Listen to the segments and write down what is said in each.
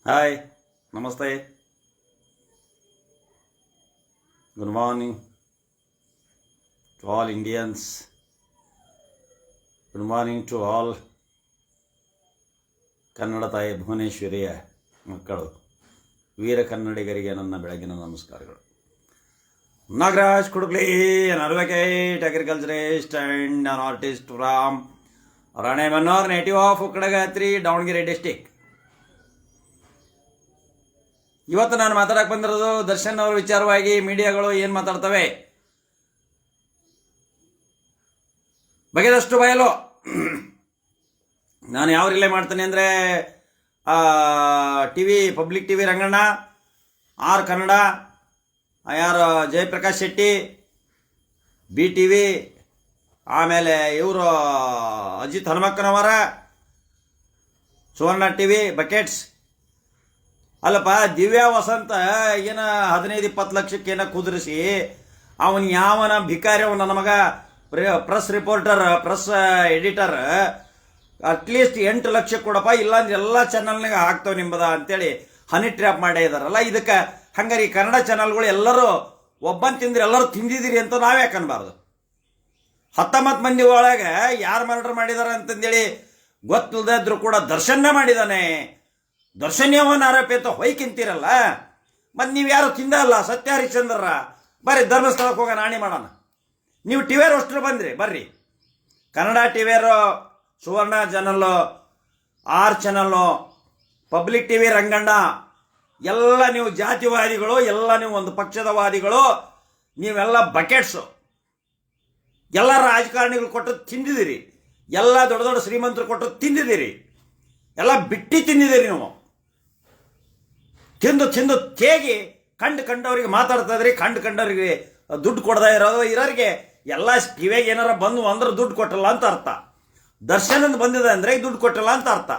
Hi, ನಮಸ್ತೆ, good morning to all Indians, good morning to all Kannada ತಾಯಿ ಭುವನೇಶ್ವರಿಯ ಮಕ್ಕಳು, ವೀರ ಕನ್ನಡಿಗರಿಗೆ ನನ್ನ ಬೆಳಗಿನ ನಮಸ್ಕಾರಗಳು. Nagaraj ಕುಡುಗ್ಲಿ, an advocate, agriculturist and an artist from Ranemanor, native of Ukkadagatri, Davangere district. ಇವತ್ತು ನಾನು ಮಾತಾಡಕ್ಕೆ ಬಂದಿರೋದು ದರ್ಶನ್ ಅವರ ವಿಚಾರವಾಗಿ. ಮೀಡಿಯಾಗಳು ಏನು ಮಾತಾಡ್ತವೆ, ಬಗೆದಷ್ಟು ಬಯಲು. ನಾನು ಯಾವ ರಿಲೇ ಮಾಡ್ತೇನೆ ಅಂದರೆ T V, public T V Ranganna, R Kannada, ಯಾರು Jayaprakash Shetty, B T V, ಆಮೇಲೆ ಇವರು Ajit Hanumakkanavar, Suvarna T V, buckets. ಅಲ್ಲಪ್ಪ, ದಿವ್ಯಾ ವಸಂತ ಏನ 15-20 ಲಕ್ಷಕ್ಕೆ ಏನ ಕುದುರಿಸಿ ಅವನು ಯಾವನ ಭಿಕಾರಿ, ಅವನ ನಮಗ press reporter, press editor, at least 8 lakh ಕೊಡಪ್ಪ, ಇಲ್ಲಾಂದ್ರೆ ಎಲ್ಲ ಚಾನಲ್ನಾಗ ಹಾಕ್ತವೆ ನಿಂಬದ ಅಂತೇಳಿ ಹನಿ ಟ್ರ್ಯಾಪ್ ಮಾಡೇ ಇದಾರಲ್ಲ. ಇದಕ್ಕೆ ಹಂಗಾರೆ ಈ ಕನ್ನಡ ಚಾನಲ್ಗಳು ಎಲ್ಲರೂ ಒಬ್ಬನ್ ತಿಂದ್ರೆ ಎಲ್ಲರೂ ತಿಂದಿದ್ದೀರಿ ಅಂತ ನಾವ್ಯಾಕೆ ಅನ್ಬಾರ್ದು? 19 ಮಂದಿ ಒಳಗೆ ಯಾರು ಮರ್ಡರ್ ಮಾಡಿದಾರೆ ಅಂತಂದೇಳಿ ಗೊತ್ತಿಲ್ಲದೆ ಇದ್ರು ಕೂಡ ದರ್ಶನ ಮಾಡಿದಾನೆ, ದರ್ಶನ್ಯವನ್ನ ಆರೋಪಿ ಅಂತ ಹೊಯ್ಕಿಂತೀರಲ್ಲ. ಮತ್ತು ನೀವು ಯಾರು ತಿಂದಲ್ಲ, ಸತ್ಯ ಹರಿಶ್ಚಂದ್ರ ಬರ್ರಿ ಧರ್ಮಸ್ಥಳಕ್ಕೆ ಹೋಗೋಣ, ನಾಣಿ ಮಾಡೋಣ. ನೀವು ಟಿವಿಯರ್ ಅಷ್ಟರು ಬಂದ್ರಿ, ಬರ್ರಿ. ಕನ್ನಡ ಟಿವಿಯರು, Suvarna channel, R channel, public T V Ranganna, ಎಲ್ಲ ನೀವು ಜಾತಿವಾದಿಗಳು, ಎಲ್ಲ ನೀವು ಒಂದು ಪಕ್ಷದ ವಾದಿಗಳು, ನೀವೆಲ್ಲ ಬಕೆಟ್ಸು. ಎಲ್ಲ ರಾಜಕಾರಣಿಗಳು ಕೊಟ್ಟು ತಿಂದಿದ್ದೀರಿ, ಎಲ್ಲ ದೊಡ್ಡ ದೊಡ್ಡ ಶ್ರೀಮಂತರು ಕೊಟ್ಟು ತಿಂದಿದ್ದೀರಿ, ಎಲ್ಲ ಬಿಟ್ಟಿ ತಿಂದಿದ್ದೀರಿ. ನೀವು ತಿಂದು ತಿಂದು ತೇಗಿ ಕಂಡವರಿಗೆ ಮಾತಾಡ್ತಾ ಇದ್ರಿ, ಕಂಡವರಿಗೆ ದುಡ್ಡು ಕೊಡದ ಇರೋರಿಗೆ ಎಲ್ಲ ಕಿವಿಯಾಗ ಏನಾರ ಬಂದು ಅಂದ್ರೆ ದುಡ್ಡು ಕೊಟ್ಟಲ್ಲ ಅಂತ ಅರ್ಥ. ದರ್ಶನಂದ್ ಬಂದಿದೆ ಅಂದರೆ ದುಡ್ಡು ಕೊಟ್ಟಲ್ಲ ಅಂತ ಅರ್ಥ.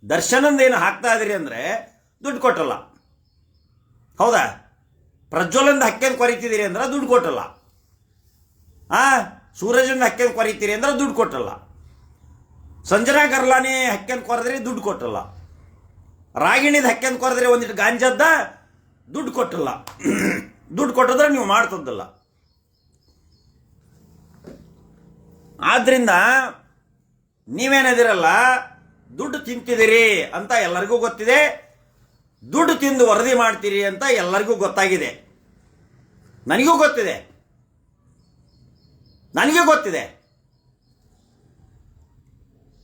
ದರ್ಶನಂದ್ ಏನು ಹಾಕ್ತಾ ಇದ್ರಿ ಅಂದರೆ ದುಡ್ಡು ಕೊಟ್ಟಲ್ಲ, ಹೌದಾ? ಪ್ರಜ್ವಲಂದ ಹಕ್ಕೇನು ಕೊರಿತಿದ್ದೀರಿ ಅಂದ್ರೆ ದುಡ್ಡು ಕೊಟ್ಟಲ್ಲ. ಸೂರಜಂದ ಹಕ್ಕೇನು ಕೊರಿತೀರಿ ಅಂದ್ರೆ ದುಡ್ಡು ಕೊಟ್ಟಲ್ಲ. ಸಂಜನಾ ಗರ್ಲಾನಿ ಹಕ್ಕೇನು ಕೊರೆದ್ರಿ ದುಡ್ಡು ಕೊಟ್ಟಲ್ಲ. ರಾಗಿಣಿದ ಹಕ್ಕೇನು ಕೊರೆದ್ರಿ ಒಂದಿಟ್ಟು ಗಾಂಜದ್ದ ದುಡ್ಡು ಕೊಟ್ಟಲ್ಲ. ದುಡ್ಡು ಕೊಟ್ಟಿದ್ರೆ ನೀವು ಮಾಡ್ತದ್ದಲ್ಲ. ಆದ್ರಿಂದ ನೀವೇನಿದಿರಲ್ಲ, ದುಡ್ಡು ತಿಂತಿದ್ದೀರಿ ಅಂತ ಎಲ್ಲರಿಗೂ ಗೊತ್ತಿದೆ, ದುಡ್ಡು ತಿಂದು ವರದಿ ಮಾಡ್ತೀರಿ ಅಂತ ಎಲ್ಲರಿಗೂ ಗೊತ್ತಾಗಿದೆ. ನನಗೂ ಗೊತ್ತಿದೆ.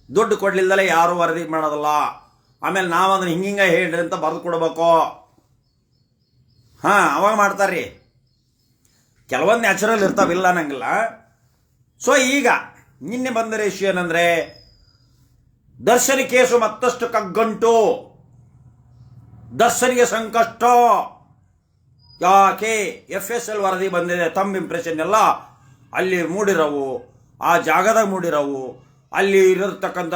ದುಡ್ಡು ಕೊಡ್ಲಿಲ್ದಲೆ ಯಾರು ವರದಿ ಮಾಡೋದಲ್ಲ. ಆಮೇಲೆ ನಾವು ಅದನ್ನ ಹಿಂಗ ಹೇಳ್ರಿ ಅಂತ ಬರೆದು ಕೊಡ್ಬೇಕು. ಅವಾಗ ಮಾಡ್ತಾರ್ರಿ. ಕೆಲವೊಂದು ನ್ಯಾಚುರಲ್ ಇರ್ತಾವಿಲ್ಲ ಅನ್ನಂಗಿಲ್ಲ. ಸೊ ಈಗ ನಿನ್ನೆ ಬಂದ ಇಶ್ಯೂ ಏನಂದ್ರೆ, ದರ್ಶನ ಕೇಸು ಮತ್ತಷ್ಟು ಕಗ್ಗಂಟು, ದರ್ಶನಿಗೆ ಸಂಕಷ್ಟ. ಯಾಕೆ? FSL ವರದಿ ಬಂದಿದೆ. ತಮ್ಮ ಇಂಪ್ರೆಷನ್ ಎಲ್ಲ ಅಲ್ಲಿ ಮೂಡಿರವು, ಆ ಜಾಗದಾಗ ಮೂಡಿರವು, ಅಲ್ಲಿ ಇರತಕ್ಕಂಥ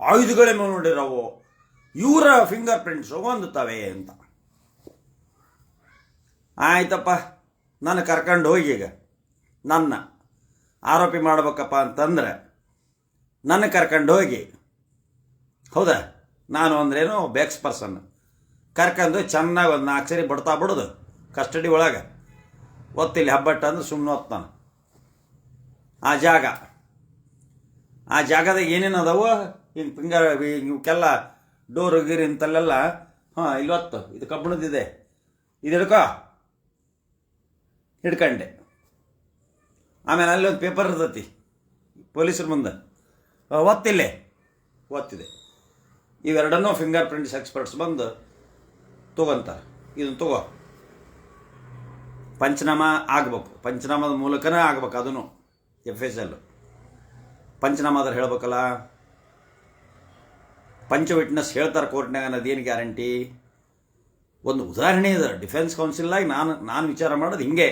ಆಯುಧಗಳೇ ನೋಡಿರವು, ಇವರ ಫಿಂಗರ್ ಪ್ರಿಂಟ್ಸು ಹೊಂದುತ್ತವೆ ಅಂತ. ಆಯ್ತಪ್ಪ, ನಾನು ಕರ್ಕೊಂಡು ಹೋಗಿ ಈಗ ನನ್ನ ಆರೋಪಿ ಮಾಡ್ಬೇಕಪ್ಪ ಅಂತಂದ್ರೆ ನನ್ನ ಕರ್ಕೊಂಡು ಹೋಗಿ, ಹೌದಾ, ನಾನು ಅಂದ್ರೇನು ಬೆಕ್ಸ್ ಪರ್ಸನ್ ಕರ್ಕೊಂಡು ಚೆನ್ನಾಗಿ ಒಂದು 4 ಸರಿ ಬಡ್ತಾ ಬಿಡೋದು ಕಸ್ಟಡಿ ಒಳಗೆ. ಒತ್ತಿಲ್ಲಿ ಹಬ್ಬಟ್ಟ ಅಂದ್ರೆ ಸುಮ್ಮನೆ ಒತ್ತಾನೆ. ಆ ಜಾಗದಾಗ ಏನೇನು ಅದಾವು, ಹಿಂಗೆ ಫಿಂಗರ್ ಇವಕ್ಕೆಲ್ಲ ಡೋರು ಗಿರಿ ಇಂತಲ್ಲೆಲ್ಲ. ಇಲ್ಲಿ ಹೊತ್ತು ಇದು ಕಬ್ಬಣದಿದೆ, ಇದು ಹಿಡ್ಕೊಂಡೆ. ಆಮೇಲೆ ಅಲ್ಲಿ ಒಂದು ಪೇಪರ್ ಇರ್ತೈತಿ ಪೊಲೀಸರ ಮುಂದೆ, ಒತ್ತಿದೆ. ಇವೆರಡನ್ನೂ ಫಿಂಗರ್ ಪ್ರಿಂಟ್ಸ್ ಎಕ್ಸ್ಪರ್ಟ್ಸ್ ಬಂದು ತೊಗೊಂತಾರೆ. ಇದನ್ನು ತಗೋ, ಪಂಚನಾಮ ಆಗ್ಬೇಕು, ಪಂಚನಾಮದ ಮೂಲಕನೇ ಆಗ್ಬೇಕು. ಅದನ್ನು FSL ಪಂಚನಾಮದಲ್ಲಿ ಹೇಳ್ಬೇಕಲ್ಲ. ಪಂಚ ವಿಟ್ನೆಸ್ ಹೇಳ್ತಾರೆ ಕೋರ್ಟ್ನಾಗ, ಅನ್ನೋದೇನು ಗ್ಯಾರಂಟಿ? ಒಂದು ಉದಾಹರಣೆ ಇದೆ. ಡಿಫೆನ್ಸ್ ಕೌನ್ಸಿಲ್ನಾಗ ನಾನು ವಿಚಾರ ಮಾಡೋದು ಹಿಂಗೆ.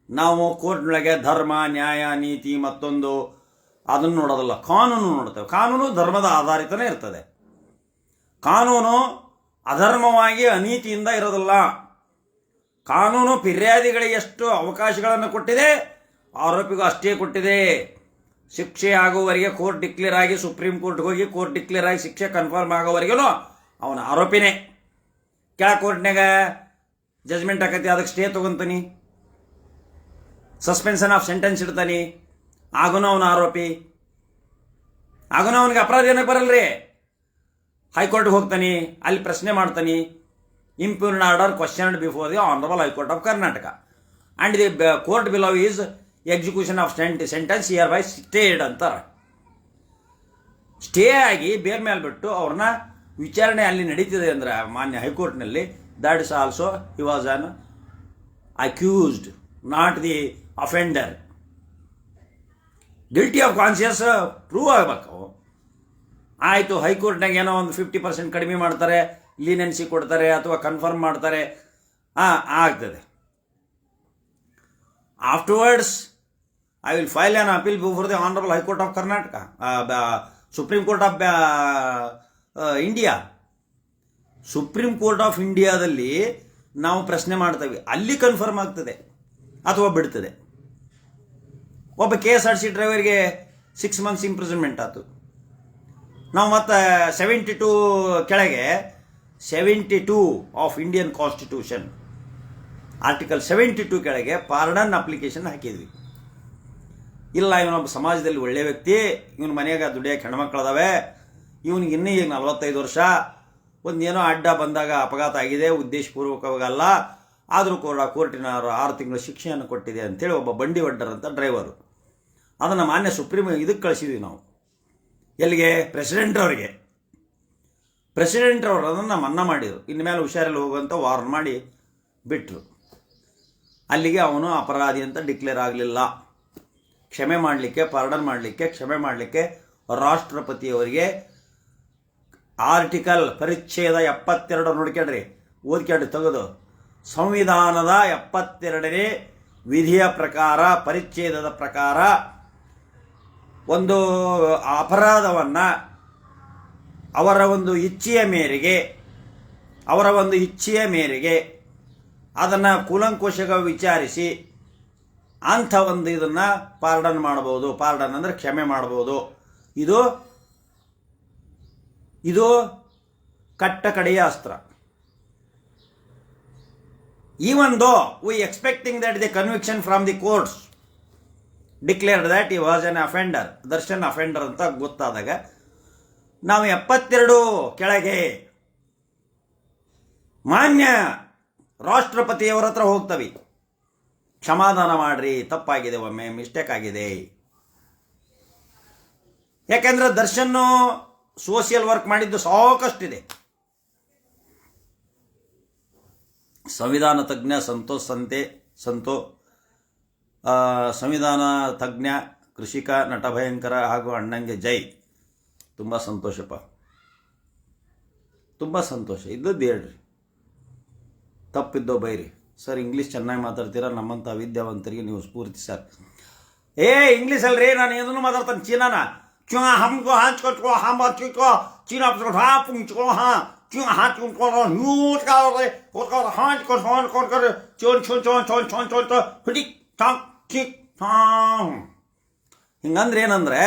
ನಾವು ಕೋರ್ಟ್ನೊಳಗೆ ಧರ್ಮ, ನ್ಯಾಯ, ನೀತಿ ಮತ್ತೊಂದು ಅದನ್ನು ನೋಡೋದಲ್ಲ, ಕಾನೂನು ನೋಡ್ತೇವೆ. ಕಾನೂನು ಧರ್ಮದ ಆಧಾರಿತನೇ ಇರ್ತದೆ. ಕಾನೂನು ಅಧರ್ಮವಾಗಿ ಅನೀತಿಯಿಂದ ಇರೋದಿಲ್ಲ. ಕಾನೂನು ಫಿರ್ಯಾದಿಗಳಿಗೆ ಎಷ್ಟು ಅವಕಾಶಗಳನ್ನು ಕೊಟ್ಟಿದೆ, ಆರೋಪಿಗೂ ಅಷ್ಟೇ ಕೊಟ್ಟಿದೆ. ಶಿಕ್ಷೆ ಆಗುವವರೆಗೆ ಕೋರ್ಟ್ ಡಿಕ್ಲೇರ್ ಆಗಿ ಸುಪ್ರೀಂ ಕೋರ್ಟ್ಗೆ ಹೋಗಿ ಕೋರ್ಟ್ ಡಿಕ್ಲೇರ್ ಆಗಿ ಶಿಕ್ಷೆ ಕನ್ಫರ್ಮ್ ಆಗೋವರೆಗೂ ಅವನ ಆರೋಪಿನೇ. ಕೆಳ ಕೋರ್ಟ್ನಾಗ ಜಜ್ಮೆಂಟ್ ಆಕತಿ, ಅದಕ್ಕೆ ಸ್ಟೇ ತೊಗೊಂತಾನೆ, ಸಸ್ಪೆನ್ಷನ್ ಆಫ್ ಸೆಂಟೆನ್ಸ್ ಇಡ್ತಾನೆ, ಆಗೂ ಅವನ ಆರೋಪಿ, ಆಗೂ ಅವನಿಗೆ ಅಪರಾಧ ಏನಕ್ಕೆ ಬರಲ್ರಿ. ಹೈಕೋರ್ಟ್ಗೆ ಹೋಗ್ತಾನೆ, ಅಲ್ಲಿ ಪ್ರಶ್ನೆ ಮಾಡ್ತಾನೆ. Impugned order questioned before the honourable high court of Karnataka and the court below is execution of sentence hereby stayed ಅಂತಾರೆ. ಸ್ಟೇ ಆಗಿ ಬೇರೆ ಮೇಲೆ ಬಿಟ್ಟು ಅವ್ರನ್ನ ವಿಚಾರಣೆ ಅಲ್ಲಿ ನಡೀತಿದೆ ಅಂದರೆ ಮಾನ್ಯ ಹೈಕೋರ್ಟ್ನಲ್ಲಿ, that is also he was on accused, not the offender. Guilty of conscious prove ಆಗಬೇಕು. ಆಯಿತು, ಹೈಕೋರ್ಟ್ನಾಗ ಏನೋ ಒಂದು 50% ಕಡಿಮೆ ಮಾಡ್ತಾರೆ, ಲೀನೆನ್ಸಿ ಕೊಡ್ತಾರೆ ಅಥವಾ ಕನ್ಫರ್ಮ್ ಮಾಡ್ತಾರೆ, ಆಗ್ತದೆ. Afterwards I will file on appeal before the honourable high court of Karnataka, supreme court of India. Supreme court of ಇಂಡಿಯಾದಲ್ಲಿ ನಾವು ಪ್ರಶ್ನೆ ಮಾಡ್ತೇವೆ, ಅಲ್ಲಿ ಕನ್ಫರ್ಮ್ ಆಗ್ತದೆ ಅಥವಾ ಬಿಡ್ತದೆ. ಒಬ್ಬ KSRTC ಡ್ರೈವರ್ಗೆ 6 months ಇಂಪ್ರಿಸನ್ಮೆಂಟ್ ಆಯಿತು. ನಾವು ಮತ್ತೆ 72 ಕೆಳಗೆ 72 ಆಫ್ ಇಂಡಿಯನ್ ಕಾನ್ಸ್ಟಿಟ್ಯೂಷನ್ ಆರ್ಟಿಕಲ್ 72 ಕೆಳಗೆ ಪಾರ್ಡನ್ ಅಪ್ಲಿಕೇಶನ್ ಹಾಕಿದ್ವಿ. ಇಲ್ಲ, ಇವನೊಬ್ಬ ಸಮಾಜದಲ್ಲಿ ಒಳ್ಳೆಯ ವ್ಯಕ್ತಿ, ಇವನ ಮನೆಯಾಗ ದುಡಿಯೋಕೆ ಹೆಣ್ಮಕ್ಳದಾವೆ, ಇವನಿಗೆ ಇನ್ನೂ ಈಗ 45 ವರ್ಷ, ಒಂದೇನೋ ಅಡ್ಡ ಬಂದಾಗ ಅಪಘಾತ ಆಗಿದೆ, ಉದ್ದೇಶಪೂರ್ವಕವಾಗಲ್ಲ, ಆದರೂ ಕೂಡ ಕೋರ್ಟಿನ 6 ತಿಂಗಳ ಶಿಕ್ಷೆಯನ್ನು ಕೊಟ್ಟಿದೆ ಅಂತೇಳಿ ಒಬ್ಬ ಬಂಡಿ ವಡ್ಡರ್ ಅಂತ ಡ್ರೈವರು, ಅದನ್ನು ಮಾನ್ಯ ಸುಪ್ರೀಂ ಇದಕ್ಕೆ ಕಳಿಸಿದ್ವಿ ನಾವು. ಎಲ್ಲಿಗೆ? ಪ್ರೆಸಿಡೆಂಟ್ ಅವರಿಗೆ. ಪ್ರೆಸಿಡೆಂಟ್ ಅವರು ಅದನ್ನು ಮನ್ನಾ ಮಾಡಿದರು. ಇನ್ಮೇಲೆ ಹುಷಾರಲ್ಲಿ ಹೋಗುವಂತ ವಾರ್ನ್ ಮಾಡಿ ಬಿಟ್ಟರು. ಅಲ್ಲಿಗೆ ಅವನು ಅಪರಾಧಿ ಅಂತ ಡಿಕ್ಲೇರ್ ಆಗಲಿಲ್ಲ. ಕ್ಷಮೆ ಮಾಡಲಿಕ್ಕೆ, ಪಾರ್ಡನ್ ಮಾಡಲಿಕ್ಕೆ, ಕ್ಷಮೆ ಮಾಡಲಿಕ್ಕೆ ರಾಷ್ಟ್ರಪತಿಯವರಿಗೆ ಆರ್ಟಿಕಲ್ ಪರಿಚ್ಛೇದ 72 ನೋಡ್ಕೊಳ್ರಿ, ಓದ್ಕೊಳ್ರಿ ತೆಗೆದು. ಸಂವಿಧಾನದ 72ನೇ ವಿಧಿಯ ಪ್ರಕಾರ, ಪರಿಚ್ಛೇದದ ಪ್ರಕಾರ ಒಂದು ಅಪರಾಧವನ್ನು ಅವರ ಒಂದು ಇಚ್ಛೆಯ ಮೇರೆಗೆ ಅದನ್ನು ಕೂಲಂಕುಷವಾಗಿ ವಿಚಾರಿಸಿ ಅಂಥ ಒಂದು ಇದನ್ನು ಪಾರ್ಡನ್ ಮಾಡಬಹುದು. ಪಾರ್ಡನ್ ಅಂದರೆ ಕ್ಷಮೆ ಮಾಡಬಹುದು. ಇದು ಕಟ್ಟ ಕಡೆಯ ಅಸ್ತ್ರ. Even though we expecting that the conviction from the courts declared that he was an offender, Darshan offender ಅಂತ ಗೊತ್ತಾದಾಗ ನಾವು 72 ಕೆಳಗೆ ಮಾನ್ಯ ರಾಷ್ಟ್ರಪತಿಯವರ ಹತ್ರ ಹೋಗ್ತವಿ, ಕ್ಷಮಾದಾನ ಮಾಡ್ರಿ, ತಪ್ಪಾಗಿದೆ, ಒಮ್ಮೆ ಮಿಸ್ಟೇಕ್ ಆಗಿದೆ. ಯಾಕೆಂದ್ರೆ ದರ್ಶನ್ ಸೋಷಿಯಲ್ ವರ್ಕ್ ಮಾಡಿದ್ದು ಸಾಕಷ್ಟಿದೆ. ಸಂವಿಧಾನ ತಜ್ಞ ಸಂವಿಧಾನ ತಜ್ಞ, ಕೃಷಿಕ, ನಟ ಭಯಂಕರ ಹಾಗೂ ಅಣ್ಣಂಗೆ ಜೈ. ತುಂಬ ಸಂತೋಷಪ್ಪ, ತುಂಬ ಸಂತೋಷ. ಇದ್ದದ್ದು ಹೇಳ್ರಿ, ತಪ್ಪಿದ್ದೋ ಬೈರಿ. ಸರ್ ಇಂಗ್ಲೀಷ್ ಚೆನ್ನಾಗಿ ಮಾತಾಡ್ತೀರಾ, ನಮ್ಮಂಥ ವಿದ್ಯಾವಂತರಿಗೆ ನೀವು ಸ್ಫೂರ್ತಿ ಸರ್. ಇಂಗ್ಲೀಷ್ ಅಲ್ರಿ, ನಾನು ಏನೂ ಮಾತಾಡ್ತಾನೆ ಚೀನಾನ. ಹಮ್ಕೋ ಹಾಂಚ್ಕೊಟ್ಕೋ ಹಾಂಬ ಚಿಕ್ಕೋ ಚೀನಾ ಹಾಂಚ್ಕೋ ಹಾಂ ಹಾಂಚ್ಕೊಂಡು ಹಾಂಚ್ಕೊಂಡು ಚೋನ್ ಚೋನ್ ಚೋನ್ ಚೋನ್ ಚೋನ್ ಚೋನ್ ಹುಡಿ ಟಾಂಗ್ ಚಿಕ್ ಟಾಂಗ್. ಹಿಂಗಂದ್ರೆ ಏನಂದ್ರೆ,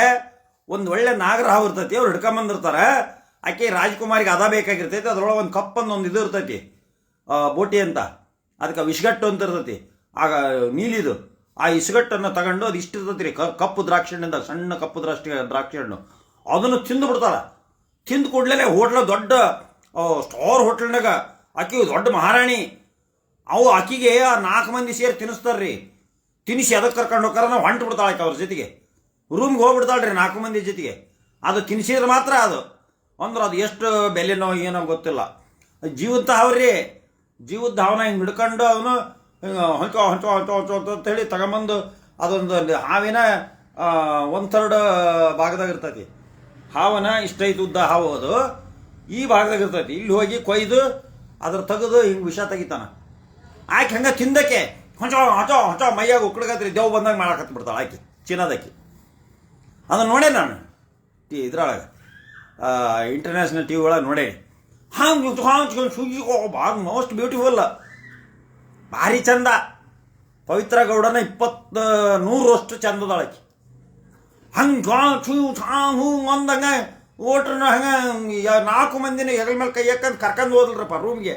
ಒಂದು ಒಳ್ಳೆ ನಾಗರಹಾವು ಇರ್ತೈತಿ, ಅವ್ರು ಹಿಡ್ಕೊಂಬಂದಿರ್ತಾರೆ. ಆಕೆ ರಾಜ್ಕುಮಾರಿಗೆ ಅದ ಬೇಕಾಗಿರ್ತೈತಿ. ಅದ್ರೊಳಗೆ ಒಂದು ಕಪ್ಪಂದು ಒಂದು ಇದು ಇರ್ತೈತಿ, ಬೋಟಿ ಅಂತ, ಅದಕ್ಕೆ ವಿಷಗಟ್ಟು ಅಂತ ಇರ್ತೈತಿ. ಆಗ ನೀಲಿದು ಆ ಇಸುಗಟ್ಟನ್ನು ತಗೊಂಡು ಅದು ಇಷ್ಟು ಇರ್ತೈತಿ ರೀ, ಕಪ್ಪು ದ್ರಾಕ್ಷಿ ಹಣ್ಣಿಂದ, ಸಣ್ಣ ಕಪ್ಪು ದ್ರಾಕ್ಷಿ ಹಣ್ಣು, ಅದನ್ನು ತಿಂದು ಬಿಡ್ತಾರೆ. ತಿಂದು ಕೂಡಲೇ ಹೋಟ್ಲ, ದೊಡ್ಡ ಸ್ಟಾರ್ ಹೋಟ್ಲ್ನಾಗ ಆಕಿ ದೊಡ್ಡ ಮಹಾರಾಣಿ, ಆಕಿಗೆ 4 ಮಂದಿ ಸೇರಿ ತಿನ್ನಿಸ್ತಾರ್ರಿ. ತಿನ್ನಿಸಿ ಅದಕ್ಕೆ ಕರ್ಕೊಂಡು ಹೋಗ್ತಾರ, ನಾವು ಹೊಂಟು ಬಿಡ್ತಾಳೆ ಆಕೆ ಅವ್ರ ಜೊತೆಗೆ, ರೂಮ್ಗೆ ಹೋಗ್ಬಿಡ್ತಾಳ್ರಿ 4 ಮಂದಿ ಜೊತೆಗೆ. ಅದು ತಿನ್ನಿಸಿದ್ರೆ ಮಾತ್ರ ಅದು ಅಂದ್ರೆ ಅದು ಎಷ್ಟು ಬೆಲೆನೋ ಏನೋ ಗೊತ್ತಿಲ್ಲ. ಜೀವದ ಹಾವ್ರಿ, ಜೀವದ ಹಾವನ್ನ ಹಿಂಗೆ ಹಿಡ್ಕೊಂಡು ಅವನು ಹೊಂಚೋ ಹೊಂಚೋ ಹೊಂಚೋ ಹೊಂಚೋ ಅಂತ ಹೇಳಿ ತಗೊಂಬಂದು, ಅದೊಂದು ಹಾವಿನ 1/3 ಭಾಗದಾಗ ಇರ್ತೈತಿ. ಹಾವನ ಇಷ್ಟೈತು ಉದ್ದ ಹಾವು, ಅದು ಈ ಭಾಗದಾಗ ಇರ್ತೈತಿ. ಇಲ್ಲಿ ಹೋಗಿ ಕೊಯ್ದು ಅದ್ರ ತೆಗೆದು ಹಿಂಗೆ ವಿಷ ತೆಗಿತಾನ. ಆಕೆ ಹಂಗೆ ತಿಂದಕ್ಕೆ ಹೊಂಚೋ ಹೊಂಚೋ ಹೊಂಚೋ ಮೈಯಾಗ ಉಕ್ಕಡ್ಕತ್ರಿ, ದೇವ್ ಬಂದಾಗ ಮಾಡಕತ್ತು ಬಿಡ್ತಾಳೆ ಆಕೆ, ಚೀನಾದಕ್ಕೆ. ಅದನ್ನು ನೋಡೇ ನಾನು ಇದ್ರೊಳಗೆ ಇಂಟರ್ನ್ಯಾಷನಲ್ ಟಿ ವಿ ಒಳಗೆ ನೋಡೇ. ಹಾಂಗೆ ಸುಗಿಗೋ ಭಾಳ ಮೋಸ್ಟ್ ಬ್ಯೂಟಿಫುಲ್, ಭಾರಿ ಚಂದ. ಪವಿತ್ರ ಗೌಡನ 100 ವರ್ಷ ಚಂದದಾಳಕಿ. ಹಂಗೆ ಹೂ ಅಂದಂಗೆ ಓಟ್ರನ್ನ ಹಂಗೆ 4 ಮಂದಿನ ಹೆಗಲ ಮೇಲೆ ಕೈ ಹಾಕಂದು ಕರ್ಕೊಂಡು ಹೋದ್ರಪ್ಪ ರೂಮ್ಗೆ.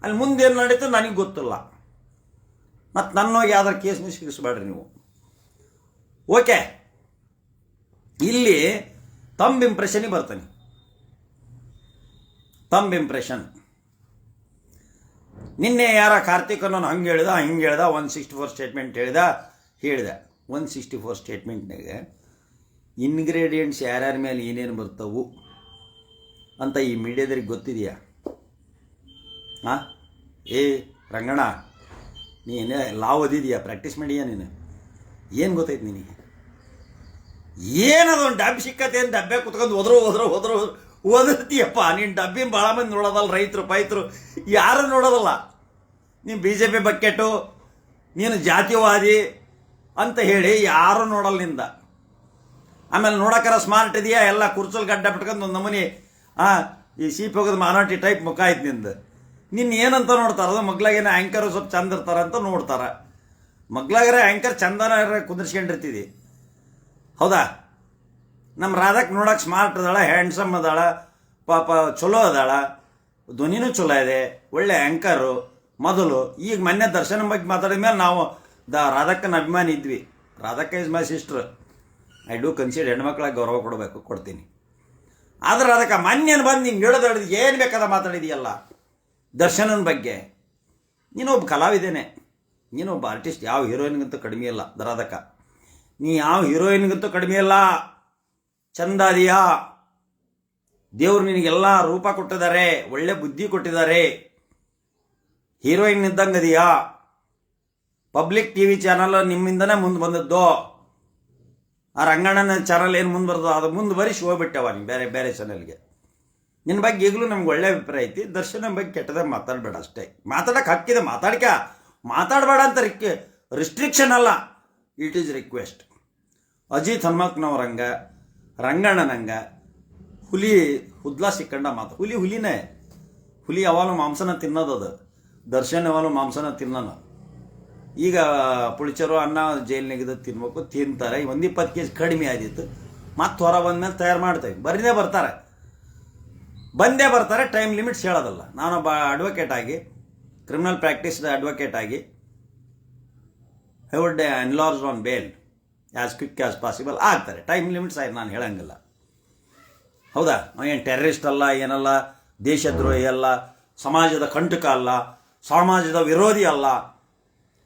ಅಲ್ಲಿ ಮುಂದೆ ಏನು ನಡೀತು ನನಗೆ ಗೊತ್ತಿಲ್ಲ. ಮತ್ತು ನನ್ನೋಗಿ ಯಾವ್ದಾರ ಕೇಸ್ನ ಸಿಗಿಸ್ಬೇಡ್ರಿ ನೀವು. ಓಕೆ, ಇಲ್ಲಿ ತಂಬ್ ಇಂಪ್ರೆಷನಿಗೆ ಬರ್ತಾನೆ. Thumb impression. ನಿನ್ನೆ ಯಾರ ಕಾರ್ತಿಕನನ್ನು ಹಂಗೆ ಹೇಳ್ದ 164 ಸ್ಟೇಟ್ಮೆಂಟ್ ಹೇಳಿದ 164 ಸ್ಟೇಟ್ಮೆಂಟ್ನಾಗೆ ಇನ್ಗ್ರೀಡಿಯೆಂಟ್ಸ್ ಯಾರ್ಯಾರ ಮೇಲೆ ಏನೇನು ಬರ್ತವು ಅಂತ ಈ ಮೀಡಿಯಾದವ್ರಿಗೆ ಗೊತ್ತಿದೆಯಾ? ಹಾಂ, ರಂಗಣ್ಣ, ನೀನೇ ಲಾವ್ ಓದಿದೀಯಾ? ಪ್ರಾಕ್ಟೀಸ್ ಮಾಡಿಯಾ ನೀನು? ಏನು ಗೊತ್ತೈತೆ ನಿನಗೆ? ಏನದು ಒಂದು ಡಬ್ಬಿ ಸಿಕ್ಕತ್ತೆ ಅಂತ ಡಬ್ಬೆ ಕುತ್ಕೊಂಡು ಓದಿರ್ತೀಯಪ್ಪ. ನೀನು ಡಬ್ಬಿ ಭಾಳ ಮಂದಿ ನೋಡೋದಲ್ಲ, ರೈತರು ಪೈತರು ಯಾರು ನೋಡೋದಲ್ಲ. ನೀನು BJP ಬಕೆಟು, ನೀನು ಜಾತಿವಾದಿ ಅಂತ ಹೇಳಿ ಯಾರು ನೋಡಲ್ಲ ನಿಂದ. ಆಮೇಲೆ ನೋಡೋಕ್ಕಾರ ಸ್ಮಾರ್ಟ್ ಇದೆಯಾ, ಎಲ್ಲ ಕುರ್ಚಲ್ ಗಡ್ಡ ಬಿಟ್ಕೊಂಡು ಒಂದು ನಮೂನಿ ಈ ಸೀಪ್ ಹೋಗೋದು ಮಾನಾಟಿ ಟೈಪ್ ಮುಖ ಆಯ್ತು ನಿಂದು. ನಿನ್ನ ಏನಂತ ನೋಡ್ತಾರೆ? ಅದು ಮಗ್ಲಾಗೇನೋ ಆ್ಯಂಕರು ಸ್ವಲ್ಪ ಚಂದ ಇರ್ತಾರಂತ ನೋಡ್ತಾರೆ. ಮಗ್ಲಾಗರ ಆ್ಯಂಕರ್ ಚಂದನ ಕುಂದಿರ್ಸ್ಕೊಂಡಿರ್ತಿದ್ದಿ, ಹೌದಾ? ನಮ್ಮ ರಾಧಕ್ಕೆ ನೋಡೋಕೆ ಸ್ಮಾರ್ಟ್ ಅದಾಳ, ಹ್ಯಾಂಡ್ಸಮ್ ಅದಾಳ, ಪಾಪ ಚಲೋ ಅದಾಳ, ಧ್ವನಿನೂ ಚಲೋ ಇದೆ, ಒಳ್ಳೆ ಆ್ಯಂಕರು ಮೊದಲು. ಈಗ ಮೊನ್ನೆ ದರ್ಶನ ಬಗ್ಗೆ ಮಾತಾಡಿದ ಮೇಲೆ ನಾವು ರಾಧಕ್ಕನ ಅಭಿಮಾನಿ ಇದ್ವಿ. Radhakka is my sister. I do consider ಹೆಣ್ಮಕ್ಳಿಗೆ ಗೌರವ ಕೊಡ್ತೀನಿ. ಆದ್ರೆ ಅದಕ್ಕೆ ಮೊನ್ನೇನು ಬಂದು ನಿಂಗೆ ಹೇಳೋದು ಏನು ಬೇಕಾದ ಮಾತಾಡಿದೆಯಲ್ಲ ದರ್ಶನನ ಬಗ್ಗೆ. ನೀನೊಬ್ಬ ಕಲಾವಿದೇನೆ, ನೀನೊಬ್ಬ ಆರ್ಟಿಸ್ಟ್, ಯಾವ ಹೀರೋಯಿನ್ಗಂತೂ ಕಡಿಮೆ ಇಲ್ಲ. ರಾಧಕ್ಕ, ನೀ ಯಾವ ಹೀರೋಯಿನ್ಗಂತೂ ಕಡಿಮೆ ಇಲ್ಲ. ಚಂದ ಅದೀಯಾ, ದೇವ್ರು ನಿನಗೆಲ್ಲ ರೂಪ ಕೊಟ್ಟಿದ್ದಾರೆ, ಒಳ್ಳೆ ಬುದ್ಧಿ ಕೊಟ್ಟಿದ್ದಾರೆ, ಹೀರೋಯಿನ್ ಇದ್ದಂಗೆ ಅದೀಯಾ. ಪಬ್ಲಿಕ್ TV ಚಾನಲ್ ನಿಮ್ಮಿಂದನೇ ಮುಂದೆ ಬಂದದ್ದು. ಆ ರಂಗಣ್ಣನ ಚಾನಲ್ ಏನು ಮುಂದೆ ಬರ್ತದೋ ಅದು ಮುಂದೆ ಬರೀಸಿ ಹೋಗ್ಬಿಟ್ಟವ ನೀವು ಬೇರೆ ಬೇರೆ ಚಾನಲ್ಗೆ. ನಿನ್ನ ಬಗ್ಗೆ ಈಗಲೂ ನಮ್ಗೆ ಒಳ್ಳೆ ಅಭಿಪ್ರಾಯ ಐತಿ. ದರ್ಶನ ಬಗ್ಗೆ ಕೆಟ್ಟದಾಗ ಮಾತಾಡಬೇಡ ಅಷ್ಟೇ. ಮಾತಾಡೋಕೆ ಹಕ್ಕಿದೆ, ಮಾತಾಡಬೇಡ ಅಂತ ರಿಸ್ಟ್ರಿಕ್ಷನ್ ಅಲ್ಲ, ಇಟ್ ಈಸ್ ರಿಕ್ವೆಸ್ಟ್. ಅಜಿತ್ ಹನುಮಕ್ನವ್ರಂಗ, ರಂಗಣ್ಣನಂಗ ಹುಲಿ ಹುದ್ಲಾ ಸಿಕ್ಕಂಡ ಮಾತು. ಹುಲಿನೇ, ಹುಲಿ ಯಾವಾಗಲೂ ಮಾಂಸನ ತಿನ್ನೋದದು. ದರ್ಶನ್ ಯಾವಾಗಲೂ ಮಾಂಸನ ತಿನ್ನೋನು. ಈಗ ಪುಳಿಚರು ಅನ್ನ ಜೈಲಿನಾಗಿದ್ದು ತಿನ್ಬೇಕು, ತಿಂತಾರೆ. 20 kg ಕಡಿಮೆ ಆದಿತ್ತು, ಮತ್ತೆ ಹೊರ ಬಂದ್ಮೇಲೆ ತಯಾರು ಮಾಡ್ತೇವೆ. ಬಂದೇ ಬರ್ತಾರೆ. ಟೈಮ್ ಲಿಮಿಟ್ಸ್ ಹೇಳೋದಲ್ಲ. ನಾನೊಬ್ಬ ಅಡ್ವೊಕೇಟ್ ಆಗಿ, ಕ್ರಿಮಿನಲ್ ಪ್ರಾಕ್ಟೀಸ್ದ ಅಡ್ವೊಕೇಟ್ ಆಗಿ, I would enlarge on bale as quick as possible ಆಗ್ತಾರೆ. ಟೈಮ್ ಲಿಮಿಟ್ಸ್ ಆಯ್ತು, ನಾನು ಹೇಳಂಗಿಲ್ಲ. ಹೌದಾ? ಏನು ಟೆರರಿಸ್ಟ್ ಅಲ್ಲ, ಏನಲ್ಲ, ದೇಶದ್ರೋಹಿ ಅಲ್ಲ, ಸಮಾಜದ ಕಂಟಕ ಅಲ್ಲ, ಸಮಾಜದ ವಿರೋಧಿ ಅಲ್ಲ,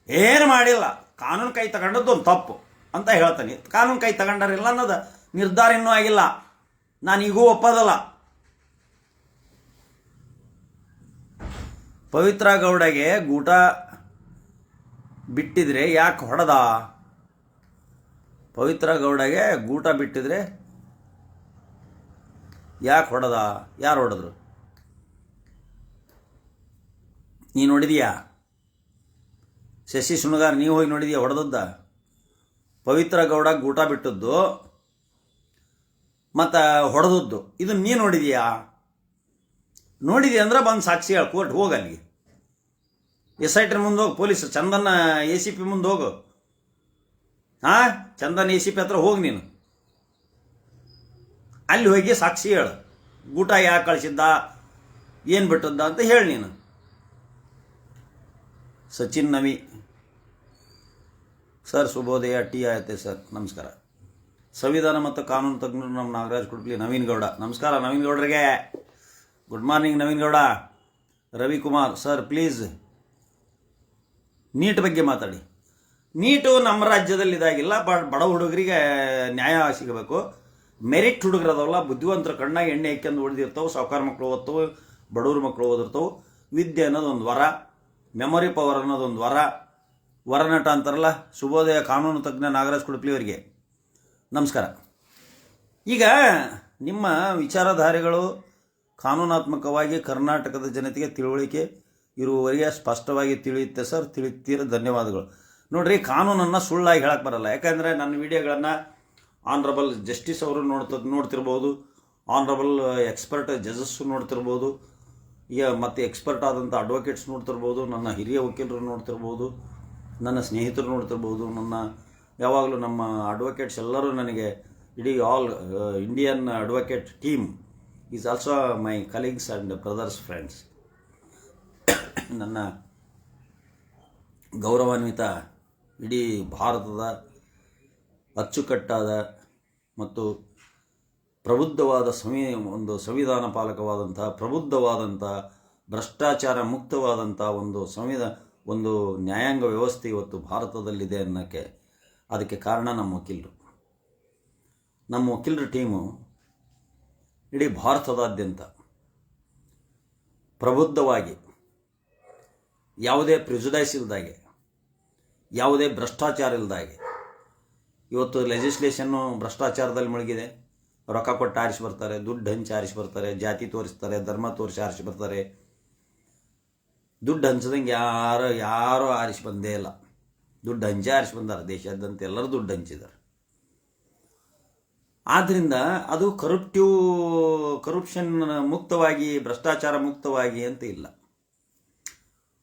ಏನು ಮಾಡಿಲ್ಲ. ಕಾನೂನು ಕೈ ತಗೊಂಡದ್ದು ಒಂದು ತಪ್ಪು ಅಂತ ಹೇಳ್ತಾನೆ. ಕಾನೂನು ಕೈ ತಗೊಂಡರಿಲ್ಲ ಅನ್ನೋದು ನಿರ್ಧಾರ ಇನ್ನೂ ಆಗಿಲ್ಲ. ನಾನು ಈಗೂ ಒಪ್ಪೋದಲ್ಲ. ಪವಿತ್ರ ಗೌಡಗೆ ಗೂಟ ಬಿಟ್ಟಿದ್ರೆ ಯಾಕೆ ಹೊಡೆದ? ಪವಿತ್ರ ಗೌಡಗೆ ಗೂಟ ಬಿಟ್ಟಿದ್ರೆ ಯಾಕೆ ಹೊಡೆದ? ಯಾರು ಹೊಡೆದ್ರು? ನೀನು ನೋಡಿದೀಯಾ? ಶಶಿ ಸುಣಗಾರ್ ನೀವು ಹೋಗಿ ನೋಡಿದೀಯಾ ಹೊಡೆದದ್ದ? ಪವಿತ್ರ ಗೌಡ ಗೂಟ ಬಿಟ್ಟದ್ದು ಮತ್ತು ಹೊಡೆದದ್ದು ಇದು ನೀನು ನೋಡಿದೀಯಾ? ನೋಡಿದೀಯ ಅಂದ್ರೆ ಬಂದು ಸಾಕ್ಷಿ ಹೇಳಿ ಕೋರ್ಟ್ ಹೋಗಿ. ಅಲ್ಲಿಗೆ SIT ಮುಂದೆ ಹೋಗಿ, ಪೊಲೀಸ್ ಚಂದನ್ ACP ಮುಂದೆ ಹೋಗು. ಚಂದನ್ ACP ಹತ್ರ ಹೋಗಿ ನೀನು. ಅಲ್ಲಿ ಹೋಗಿ ಸಾಕ್ಷಿ ಹೇಳು. ಗೂಟ ಯಾಕೆ ಕಳಿಸಿದ್ದ, ಏನು ಬಿಟ್ಟದ್ದ ಅಂತ ಹೇಳಿ ನೀನು. ಸಚಿನ್ ನವಿ ಸರ್, ಶುಭೋದಯ. ಟೀ ಆಯ್ತೆ ಸರ್, ನಮಸ್ಕಾರ. ಸಂವಿಧಾನ ಮತ್ತು ಕಾನೂನು ತಜ್ಞರು ನಮ್ಮ ನಾಗರಾಜ್ ಕುಡ್ಲಿ. ನವೀನ್ ಗೌಡ, ನಮಸ್ಕಾರ ನವೀನ್ ಗೌಡ್ರಿಗೆ. Good morning Naveen Gowda. Ravikumar sir, please NEET ಬಗ್ಗೆ ಮಾತಾಡಿ. ನೀಟು ನಮ್ಮ ರಾಜ್ಯದಲ್ಲಿ ಇದಾಗಿಲ್ಲ. ಬಡ ಹುಡುಗರಿಗೆ ನ್ಯಾಯ ಸಿಗಬೇಕು. ಮೆರಿಟ್ ಹುಡುಗರದವಲ್ಲ, ಬುದ್ಧಿವಂತರ ಕಣ್ಣಾಗಿ ಎಣ್ಣೆ ಹಾಕ್ಯಂದು ಉಳಿದಿರ್ತಾವೆ. ಸಾವುಕಾರ ಮಕ್ಕಳು ಓದ್ತವೆ, ಬಡವ್ರ ಮಕ್ಕಳು ಓದಿರ್ತಾವೆ. ವಿದ್ಯೆ ಅನ್ನೋದೊಂದು ವರ, ಮೆಮೊರಿ ಪವರ್ ಅನ್ನೋದೊಂದು ವರನಟ ಅಂತಾರಲ್ಲ. ಶುಭೋದಯ ಕಾನೂನು ತಜ್ಞ ನಾಗರಾಜ್ ಕುಡುಪ್ಲಿ ಅವರಿಗೆ ನಮಸ್ಕಾರ. ಈಗ ನಿಮ್ಮ ವಿಚಾರಧಾರೆಗಳು ಕಾನೂನಾತ್ಮಕವಾಗಿ ಕರ್ನಾಟಕದ ಜನತೆಗೆ ತಿಳುವಳಿಕೆ ಇರುವವರೆಗೆ ಸ್ಪಷ್ಟವಾಗಿ ತಿಳಿಯುತ್ತೆ ಸರ್. ತಿಳಿತೀರ, ಧನ್ಯವಾದಗಳು. ನೋಡಿರಿ, ಕಾನೂನನ್ನು ಸುಳ್ಳಾಗಿ ಹೇಳಕ್ಕೆ ಬರಲ್ಲ. ಯಾಕಂದರೆ ನನ್ನ ವಿಡಿಯೋಗಳನ್ನು ಆನರಬಲ್ ಜಸ್ಟಿಸ್ ಅವರು ನೋಡ್ತಿರ್ಬೋದು, ಆನರಬಲ್ ಎಕ್ಸ್ಪರ್ಟ್ ಜಜಸ್ಸು ನೋಡ್ತಿರ್ಬೋದು, ಈಗ ಮತ್ತು ಎಕ್ಸ್ಪರ್ಟ್ ಆದಂಥ ಅಡ್ವೊಕೇಟ್ಸ್ ನೋಡ್ತಿರ್ಬೋದು, ನನ್ನ ಹಿರಿಯ ವಕೀಲರು ನೋಡ್ತಿರ್ಬೋದು, ನನ್ನ ಸ್ನೇಹಿತರು ನೋಡ್ತಿರ್ಬೋದು. ಯಾವಾಗಲೂ ನಮ್ಮ ಅಡ್ವೊಕೇಟ್ಸ್ ಎಲ್ಲರೂ ನನಗೆ ಇಡೀ all Indian advocate team is also my colleagues and brothers friends. ನನ್ನ ಗೌರವಾನ್ವಿತ ಇಡೀ ಭಾರತದ ಅಚ್ಚುಕಟ್ಟಾದ ಮತ್ತು ಪ್ರಬುದ್ಧವಾದ ಒಂದು ಸಂವಿಧಾನ ಪಾಲಕವಾದಂಥ ಪ್ರಬುದ್ಧವಾದಂಥ ಭ್ರಷ್ಟಾಚಾರ ಮುಕ್ತವಾದಂಥ ಒಂದು ನ್ಯಾಯಾಂಗ ವ್ಯವಸ್ಥೆ ಇವತ್ತು ಭಾರತದಲ್ಲಿದೆ ಅನ್ನೋಕ್ಕೆ ಅದಕ್ಕೆ ಕಾರಣ ನಮ್ಮ ವಕೀಲರ ಟೀಮು ಇಡೀ ಭಾರತದಾದ್ಯಂತ ಪ್ರಬುದ್ಧವಾಗಿ, ಯಾವುದೇ ಪ್ರಿಜುಡೈಸ್ ಇಲ್ಲದಾಗೆ, ಯಾವುದೇ ಭ್ರಷ್ಟಾಚಾರ ಇಲ್ಲದಾಗೆ, ಇವತ್ತು ಲೆಜಿಸ್ಲೇಷನ್ನು ಭ್ರಷ್ಟಾಚಾರದಲ್ಲಿ ಮುಳುಗಿದೆ. ರೊಕ್ಕ ಕೊಟ್ಟು ಆರಿಸಿ ಬರ್ತಾರೆ, ದುಡ್ಡು ಹಂಚಿ ಆರಿಸಿ ಬರ್ತಾರೆ, ಜಾತಿ ತೋರಿಸ್ತಾರೆ, ಧರ್ಮ ತೋರಿಸಿ ಆರಿಸಿ ಬರ್ತಾರೆ. ದುಡ್ಡು ಹಂಚದಂಗೆ ಯಾರೂ ಆರಿಸಿ ಬಂದೇ ಇಲ್ಲ. ದುಡ್ಡು ಹಂಚಿ ಆರಿಸಿ ಬಂದಾರೆ. ದೇಶಾದ್ಯಂತ ಎಲ್ಲರೂ ದುಡ್ಡು ಹಂಚಿದ್ದಾರೆ. ಆದ್ದರಿಂದ ಅದು ಕರಪ್ಷನ್ ಮುಕ್ತವಾಗಿ, ಭ್ರಷ್ಟಾಚಾರ ಮುಕ್ತವಾಗಿ ಅಂತ ಇಲ್ಲ.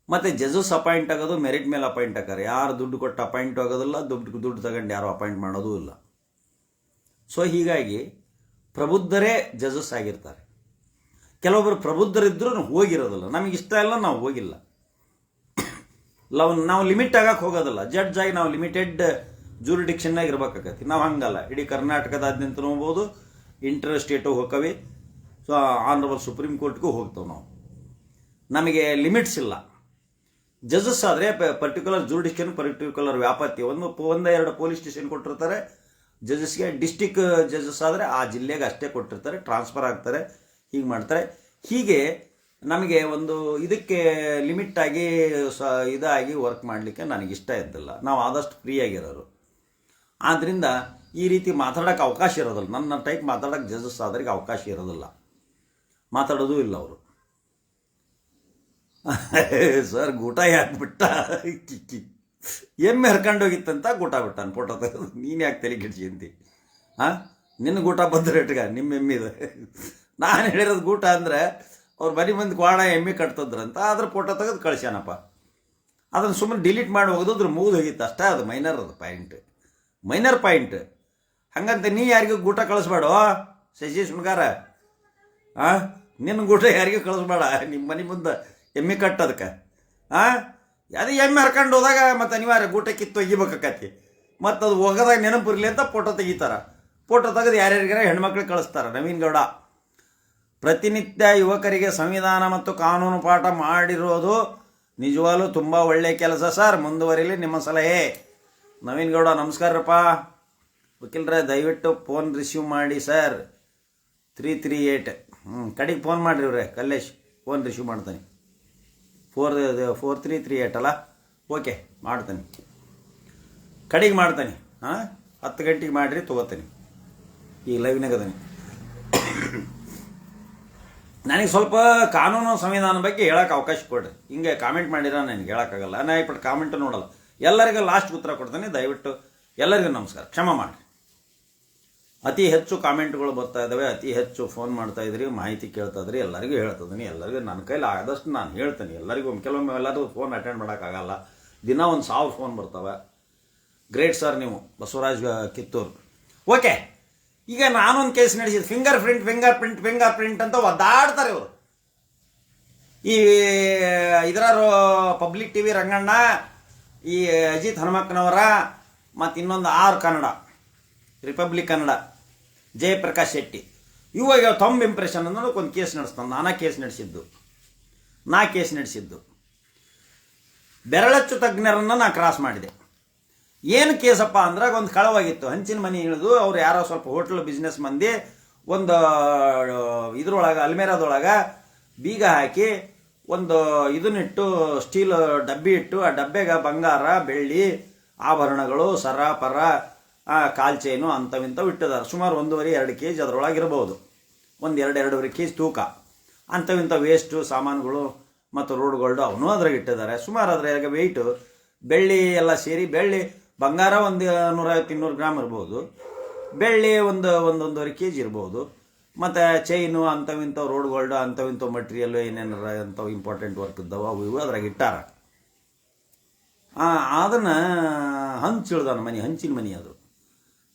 ಮತ್ತು ಜಜಸ್ ಅಪಾಯಿಂಟ್ ಆಗೋದು ಮೆರಿಟ್ ಮೇಲೆ ಅಪಾಯಿಂಟ್ ಆಗಾರೆ. ಯಾರು ದುಡ್ಡು ಕೊಟ್ಟು ಅಪಾಯಿಂಟ್ ಆಗೋದಿಲ್ಲ, ದುಡ್ಡು ತಗೊಂಡು ಯಾರು ಅಪಾಯಿಂಟ್ ಮಾಡೋದೂ ಇಲ್ಲ. ಸೊ ಹೀಗಾಗಿ ಪ್ರಬುದ್ಧರೇ ಜಜಸ್ ಆಗಿರ್ತಾರೆ. ಕೆಲವೊಬ್ಬರು ಪ್ರಬುದ್ಧರಿದ್ದರೂ ಹೋಗಿರೋದಿಲ್ಲ. ನಮಗೆ ಇಷ್ಟ ಇಲ್ಲ, ನಾವು ಹೋಗಿಲ್ಲ. ನಾವು ಲಿಮಿಟ್ ಆಗಕ್ಕೆ ಹೋಗೋದಿಲ್ಲ. ಜಡ್ಜ್ ಆಗಿ ನಾವು ಲಿಮಿಟೆಡ್ ಜೂರಿಡಿಕ್ಷನ್ನಾಗ ಇರ್ಬೇಕಾಗತ್ತೆ. ನಾವು ಹಂಗಲ್ಲ. ಇಡೀ ಕರ್ನಾಟಕದಾದ್ಯಂತ ಹೋಗ್ಬೋದು, ಇಂಟರ್ ಸ್ಟೇಟು ಹೋಗ್ಕವಿ. ಸೊ ಆನರಬಲ್ ಸುಪ್ರೀಂ ಕೋರ್ಟ್ಗೂ ಹೋಗ್ತೇವೆ ನಾವು. ನಮಗೆ ಲಿಮಿಟ್ಸ್ ಇಲ್ಲ. ಜಜಸ್ ಆದರೆ ಪರ್ಟಿಕ್ಯುಲರ್ ಜೂರಿಡಿಕ್ಷನ್, ಪರ್ಟಿಕ್ಯುಲರ್ ವ್ಯಾಪ್ತಿ. ಒಂದೆರಡು ಪೊಲೀಸ್ ಸ್ಟೇಷನ್ ಕೊಟ್ಟಿರ್ತಾರೆ ಜಜಸ್ಗೆ. ಡಿಸ್ಟಿಕ್ ಜಜಸ್ ಆದರೆ ಆ ಜಿಲ್ಲೆಗೆ ಅಷ್ಟೇ ಕೊಟ್ಟಿರ್ತಾರೆ, ಟ್ರಾನ್ಸ್ಫರ್ ಆಗ್ತಾರೆ, ಹೀಗೆ ಮಾಡ್ತಾರೆ. ಹೀಗೆ ನಮಗೆ ಇದಕ್ಕೆ ಲಿಮಿಟ್ಟಾಗಿ ಇದಾಗಿ ವರ್ಕ್ ಮಾಡಲಿಕ್ಕೆ ನನಗಿಷ್ಟ ಇದ್ದಿಲ್ಲ. ನಾವು ಆದಷ್ಟು ಫ್ರೀಯಾಗಿರೋರು. ಆದ್ದರಿಂದ ಈ ರೀತಿ ಮಾತಾಡೋಕ್ಕೆ ಅವಕಾಶ ಇರೋದಿಲ್ಲ. ನನ್ನ ಟೈಪ್ ಮಾತಾಡೋಕ್ಕೆ ಜಜಸ್ ಆದ್ರಿಗೆ ಅವಕಾಶ ಇರೋದಿಲ್ಲ, ಮಾತಾಡೋದು ಇಲ್ಲ ಅವರು. ಸರ್ ಗೂಟ ಯಾಕೆ ಬಿಟ್ಟ, ಎಮ್ಮೆ ಹರ್ಕೊಂಡೋಗಿತ್ತಂತ ಗೂಟ ಬಿಟ್ಟಾನ ಫೋಟೋ ತೆಗೆದು. ನೀನು ಯಾಕೆ ತಲೆ ಗಿಡ್ಸಿ ಅಂತಿ? ನಿನ್ನ ಗೂಟ ಬಂದ್ರೆ ಇಟ್ಗ ನಿಮ್ಮ ಎಮ್ಮಿದು. ನಾನು ಹೇಳಿರೋದು ಗೂಟ ಅಂದರೆ ಅವ್ರು ಬರೀ ಮಂದಿ ಕ್ವಾಡ ಎಮ್ಮೆ ಕಟ್ತದ್ರಂತ. ಅದ್ರ ಫೋಟೋ ತೆಗೆದು ಕಳಿಸ್ಯಾನಪ್ಪ. ಅದನ್ನು ಸುಮ್ಮನೆ ಡಿಲೀಟ್ ಮಾಡಿ ಹೋಗೋದ್ರ ಮುಗಿದು ಹೋಗಿತ್ತು ಅಷ್ಟೇ. ಅದು ಮೈನರ್ ಪಾಯಿಂಟ್. ಹಂಗಂತ ನೀ ಯಾರಿಗೂ ಗೂಟ ಕಳಿಸ್ಬೇಡ ಶಶಿ ಸುಣ್ಗಾರ. ನಿನ್ನ ಗೂಟ ಯಾರಿಗೂ ಕಳಿಸ್ಬೇಡ ನಿಮ್ಮ ಮನೆ ಮುಂದೆ ಎಮ್ಮೆ ಕಟ್ಟೋದಕ್ಕೆ. ಅದು ಎಮ್ಮೆ ಹರ್ಕೊಂಡು ಹೋದಾಗ ಮತ್ತು ಅನಿವಾರ್ಯ ಗೂಟ ಕಿತ್ತು ಒಗಿಬೇಕಾಕತಿ. ಮತ್ತು ಅದು ಹೋಗೋದಾಗ ನೆನಪಿರಲಿ ಅಂತ ಫೋಟೋ ತೆಗಿತಾರೆ. ಫೋಟೋ ತೆಗೆದು ಯಾರ್ಯಾರಿಗಾರ ಹೆಣ್ಮಕ್ಳಿಗೆ ಕಳಿಸ್ತಾರೆ. ನವೀನ್ ಗೌಡ ಪ್ರತಿನಿತ್ಯ ಯುವಕರಿಗೆ ಸಂವಿಧಾನ ಮತ್ತು ಕಾನೂನು ಪಾಠ ಮಾಡಿರೋದು ನಿಜವಾಗ್ಲೂ ತುಂಬ ಒಳ್ಳೆಯ ಕೆಲಸ ಸರ್. ಮುಂದುವರಿಲಿ ನಿಮ್ಮ ಸಲಹೆ. ನವೀನ್ ಗೌಡ ನಮಸ್ಕಾರಪ್ಪ. ವಕೀಲರೇ ದಯವಿಟ್ಟು ಫೋನ್ ರಿಸೀವ್ ಮಾಡಿ ಸರ್. 338 ಕಡೆಗೆ ಫೋನ್ ಮಾಡಿರಿ ಇವ್ರೆ. ಕಲ್ಲೇಶ್ ಫೋನ್ ರಿಸೀವ್ ಮಾಡ್ತಾನೆ. 4338 ಅಲ್ಲ? ಓಕೆ ಮಾಡ್ತಾನೆ, ಕಡೆಗೆ ಮಾಡ್ತಾನೆ. 10 ಗಂಟೆಗೆ ಮಾಡಿರಿ, ತೊಗೋತಾನೆ. ಈ ಲೈವ್ನಾಗ ಅದಾನೆ. ನನಗೆ ಸ್ವಲ್ಪ ಕಾನೂನು ಸಂವಿಧಾನ ಬಗ್ಗೆ ಹೇಳೋಕೆ ಅವಕಾಶ ಕೊಡ್ರಿ. ಹಿಂಗೆ ಕಾಮೆಂಟ್ ಮಾಡಿರೋ ನನಗೆ ಹೇಳೋಕ್ಕಾಗಲ್ಲ. ನಾನು ಇಪ್ಪಟ್ಟು ಕಾಮೆಂಟ್ ನೋಡಲ್ಲ. ಎಲ್ಲರಿಗೂ ಲಾಸ್ಟ್ ಉತ್ತರ ಕೊಡ್ತಾನೆ. ದಯವಿಟ್ಟು ಎಲ್ಲರಿಗೂ ನಮಸ್ಕಾರ, ಕ್ಷಮ ಮಾಡಿರಿ. ಅತಿ ಹೆಚ್ಚು ಕಾಮೆಂಟ್ಗಳು ಬರ್ತಾ ಇದ್ದಾವೆ, ಅತಿ ಹೆಚ್ಚು ಫೋನ್ ಮಾಡ್ತಾ ಇದ್ರಿ, ಮಾಹಿತಿ ಕೇಳ್ತಾ ಇದ್ರಿ. ಎಲ್ಲರಿಗೂ ಹೇಳ್ತಿದ್ದೀನಿ. ಎಲ್ಲರಿಗೂ ನನ್ನ ಕೈಲಿ ಆದಷ್ಟು ನಾನು ಹೇಳ್ತೀನಿ. ಎಲ್ಲರಿಗೂ ಕೆಲವೊಮ್ಮೆ ಎಲ್ಲರಿಗೂ ಫೋನ್ ಅಟೆಂಡ್ ಮಾಡೋಕ್ಕಾಗಲ್ಲ. ದಿನ 1000 ಫೋನ್ ಬರ್ತವೆ. ಗ್ರೇಟ್ ಸರ್ ನೀವು, ಬಸವರಾಜ್ ಕಿತ್ತೂರು. ಓಕೆ, ಈಗ ನಾನೊಂದು ಕೇಸ್ ನಡೆಸಿದ್ದು. ಫಿಂಗರ್ ಪ್ರಿಂಟ್ ಅಂತ ಒದ್ದಾಡ್ತಾರೆ ಇವರು. ಈ ಇದರಾರು ಪಬ್ಲಿಕ್ ಟಿವಿ ರಂಗಣ್ಣ, ಈ ಅಜಿತ್ ಹನುಮಕ್ಕನವರ, ಮತ್ತು ಇನ್ನೊಂದು 6 ಕನ್ನಡ, ರಿಪಬ್ಲಿಕ್ ಕನ್ನಡ, ಜಯಪ್ರಕಾಶ್ ಶೆಟ್ಟಿ. ಇವಾಗ ಥಂಬ್ ಇಂಪ್ರೆಷನ್ ಅನ್ನೋದು ಒಂದು ಕೇಸ್ ನಡೆಸ್ತಾನೆ. ನಾ ಕೇಸ್ ನಡೆಸಿದ್ದು ಬೆರಳಚ್ಚು ತಜ್ಞರನ್ನು ನಾ ಕ್ರಾಸ್ ಮಾಡಿದೆ. ಏನು ಕೇಸಪ್ಪ ಅಂದ್ರೆ, ಒಂದು ಕಳವಾಗಿತ್ತು. ಹಂಚಿನ ಮನೆ ಇಳಿದು ಅವ್ರು ಯಾರೋ ಸ್ವಲ್ಪ ಹೋಟ್ಲ್ ಬಿಸ್ನೆಸ್ ಮಂದಿ ಒಂದು ಇದ್ರೊಳಗೆ ಅಲ್ಮೇರಾದೊಳಗೆ ಬೀಗ ಹಾಕಿ ಒಂದು ಇದನ್ನಿಟ್ಟು, ಸ್ಟೀಲ್ ಡಬ್ಬಿ ಇಟ್ಟು, ಆ ಡಬ್ಬೆಗೆ ಬಂಗಾರ, ಬೆಳ್ಳಿ, ಆಭರಣಗಳು, ಸರ ಪರ, ಕಾಲ್ ಚೈನು ಅಂಥವಿಂಥವು ಇಟ್ಟಿದ್ದಾರೆ. ಸುಮಾರು 1.5-2 kg ಅದರೊಳಗಿರ್ಬೋದು. 1-2.5 kg ತೂಕ. ಅಂಥವಿಂಥ ವೇಸ್ಟು ಸಾಮಾನುಗಳು ಮತ್ತು ರೋಡ್ ಗೋಲ್ಡು ಅವನು ಅದ್ರಾಗ ಇಟ್ಟಿದ್ದಾರೆ. ಸುಮಾರು ಅದ್ರಾಗ ವೆಯ್ಟು ಬೆಳ್ಳಿ ಎಲ್ಲ ಸೇರಿ, ಬಂಗಾರ 150-200 ಗ್ರಾಮ್ ಇರ್ಬೋದು, ಬೆಳ್ಳಿ 1-1.5 kg ಇರ್ಬೋದು, ಮತ್ತು ಚೈನು ಅಂಥವಿಂಥವು, ರೋಡ್ ಗೋಲ್ಡು ಅಂಥವಿಂಥವು ಮಟೀರಿಯಲ್ಲು ಏನೇನಾರ ಅಂಥವು ಇಂಪಾರ್ಟೆಂಟ್ ವರ್ಕ್ ಇದ್ದಾವೆ ಅವು ಇವು ಅದ್ರಾಗ ಇಟ್ಟಾರ. ಅದನ್ನು ಹಂಚಿಳ್ದಾನ ಮನೆ, ಹಂಚಿನ ಮನೆ ಅದು.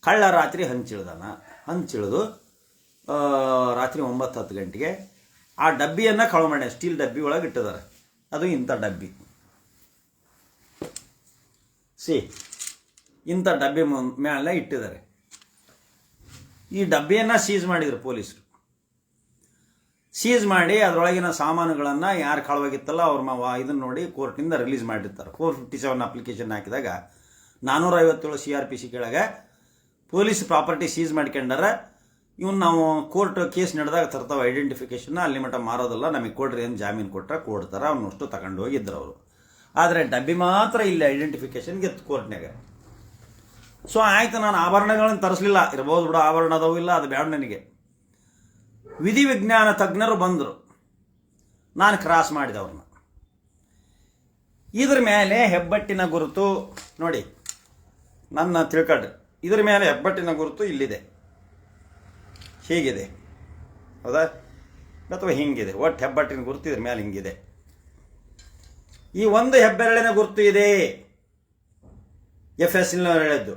ಕಳ್ಳ ರಾತ್ರಿ ಹಂಚಿಳಿದು ರಾತ್ರಿ 9-10 ಗಂಟೆಗೆ ಆ ಡಬ್ಬಿಯನ್ನು ಕಳು ಮಾಡಿ ಸ್ಟೀಲ್ ಡಬ್ಬಿ ಒಳಗೆ ಇಟ್ಟಿದ್ದಾರೆ. ಅದು ಇಂಥ ಡಬ್ಬಿ ಇಂಥ ಡಬ್ಬಿ ಮೇಲೆ ಇಟ್ಟಿದ್ದಾರೆ. ಈ ಡಬ್ಬಿಯನ್ನು ಸೀಸ್ ಮಾಡಿದರು ಪೊಲೀಸರು. ಸೀಸ್ ಮಾಡಿ ಅದರೊಳಗಿನ ಸಾಮಾನುಗಳನ್ನು ಯಾರು ಕಳವಾಗಿತ್ತಲ್ಲ ಅವ್ರ ಇದನ್ನು ನೋಡಿ ಕೋರ್ಟಿಂದ ರಿಲೀಸ್ ಮಾಡಿರ್ತಾರೆ. 457 ಅಪ್ಲಿಕೇಶನ್ ಹಾಕಿದಾಗ 457 CRPC ಕೆಳಗೆ ಪೊಲೀಸ್ ಪ್ರಾಪರ್ಟಿ ಸೀಸ್ ಮಾಡ್ಕೊಂಡಾರ. ಇವನು ನಾವು ಕೋರ್ಟ್ ಕೇಸ್ ನಡೆದಾಗ ತರ್ತಾವೆ ಐಡೆಂಟಿಫಿಕೇಷನ್ನ, ಅಲ್ಲಿ ಮಟ್ಟ ಮಾರೋದಲ್ಲ, ನಮಗೆ ಕೊಡ್ರಿ ಏನು ಜಾಮೀನು ಕೊಟ್ಟರೆ ಕೊಡ್ತಾರೆ, ಅವನಷ್ಟು ತಗೊಂಡು ಹೋಗಿದ್ರು ಅವರು. ಆದರೆ ಡಬ್ಬಿ ಮಾತ್ರ ಇಲ್ಲಿ ಐಡೆಂಟಿಫಿಕೇಷನ್ಗೆ ಕೋರ್ಟ್ನಾಗ. ಸೊ ಆಯ್ತು, ನಾನು ಆಭರಣಗಳನ್ನು ತರಿಸಲಿಲ್ಲ, ಇರ್ಬೋದು ಬಿಡು, ಆಭರಣ ಅದಾವು ಇಲ್ಲ, ಅದು ಬೇಡ ನನಗೆ. ವಿಧಿವಿಜ್ಞಾನ ತಜ್ಞರು ಬಂದರು, ನಾನು ಕ್ರಾಸ್ ಮಾಡಿದೆ ಅವ್ರನ್ನ. ಇದ್ರ ಮೇಲೆ ಹೆಬ್ಬಟ್ಟಿನ ಗುರುತು ನೋಡಿ, ನನ್ನ ತಿಳ್ಕೊಳ್ರಿ, ಇದ್ರ ಮೇಲೆ ಹೆಬ್ಬಟ್ಟಿನ ಗುರುತು ಇಲ್ಲಿದೆ, ಹೀಗಿದೆ, ಹೌದಾ, ಅಥವಾ ಹಿಂಗಿದೆ, ಒಟ್ಟು ಹೆಬ್ಬಟ್ಟಿನ ಗುರುತು ಇದ್ರ ಮೇಲೆ ಹಿಂಗಿದೆ. ಈ ಒಂದು ಹೆಬ್ಬೆರಳಿನ ಗುರುತು ಇದೆ, FS ಹೇಳಿದ್ದು.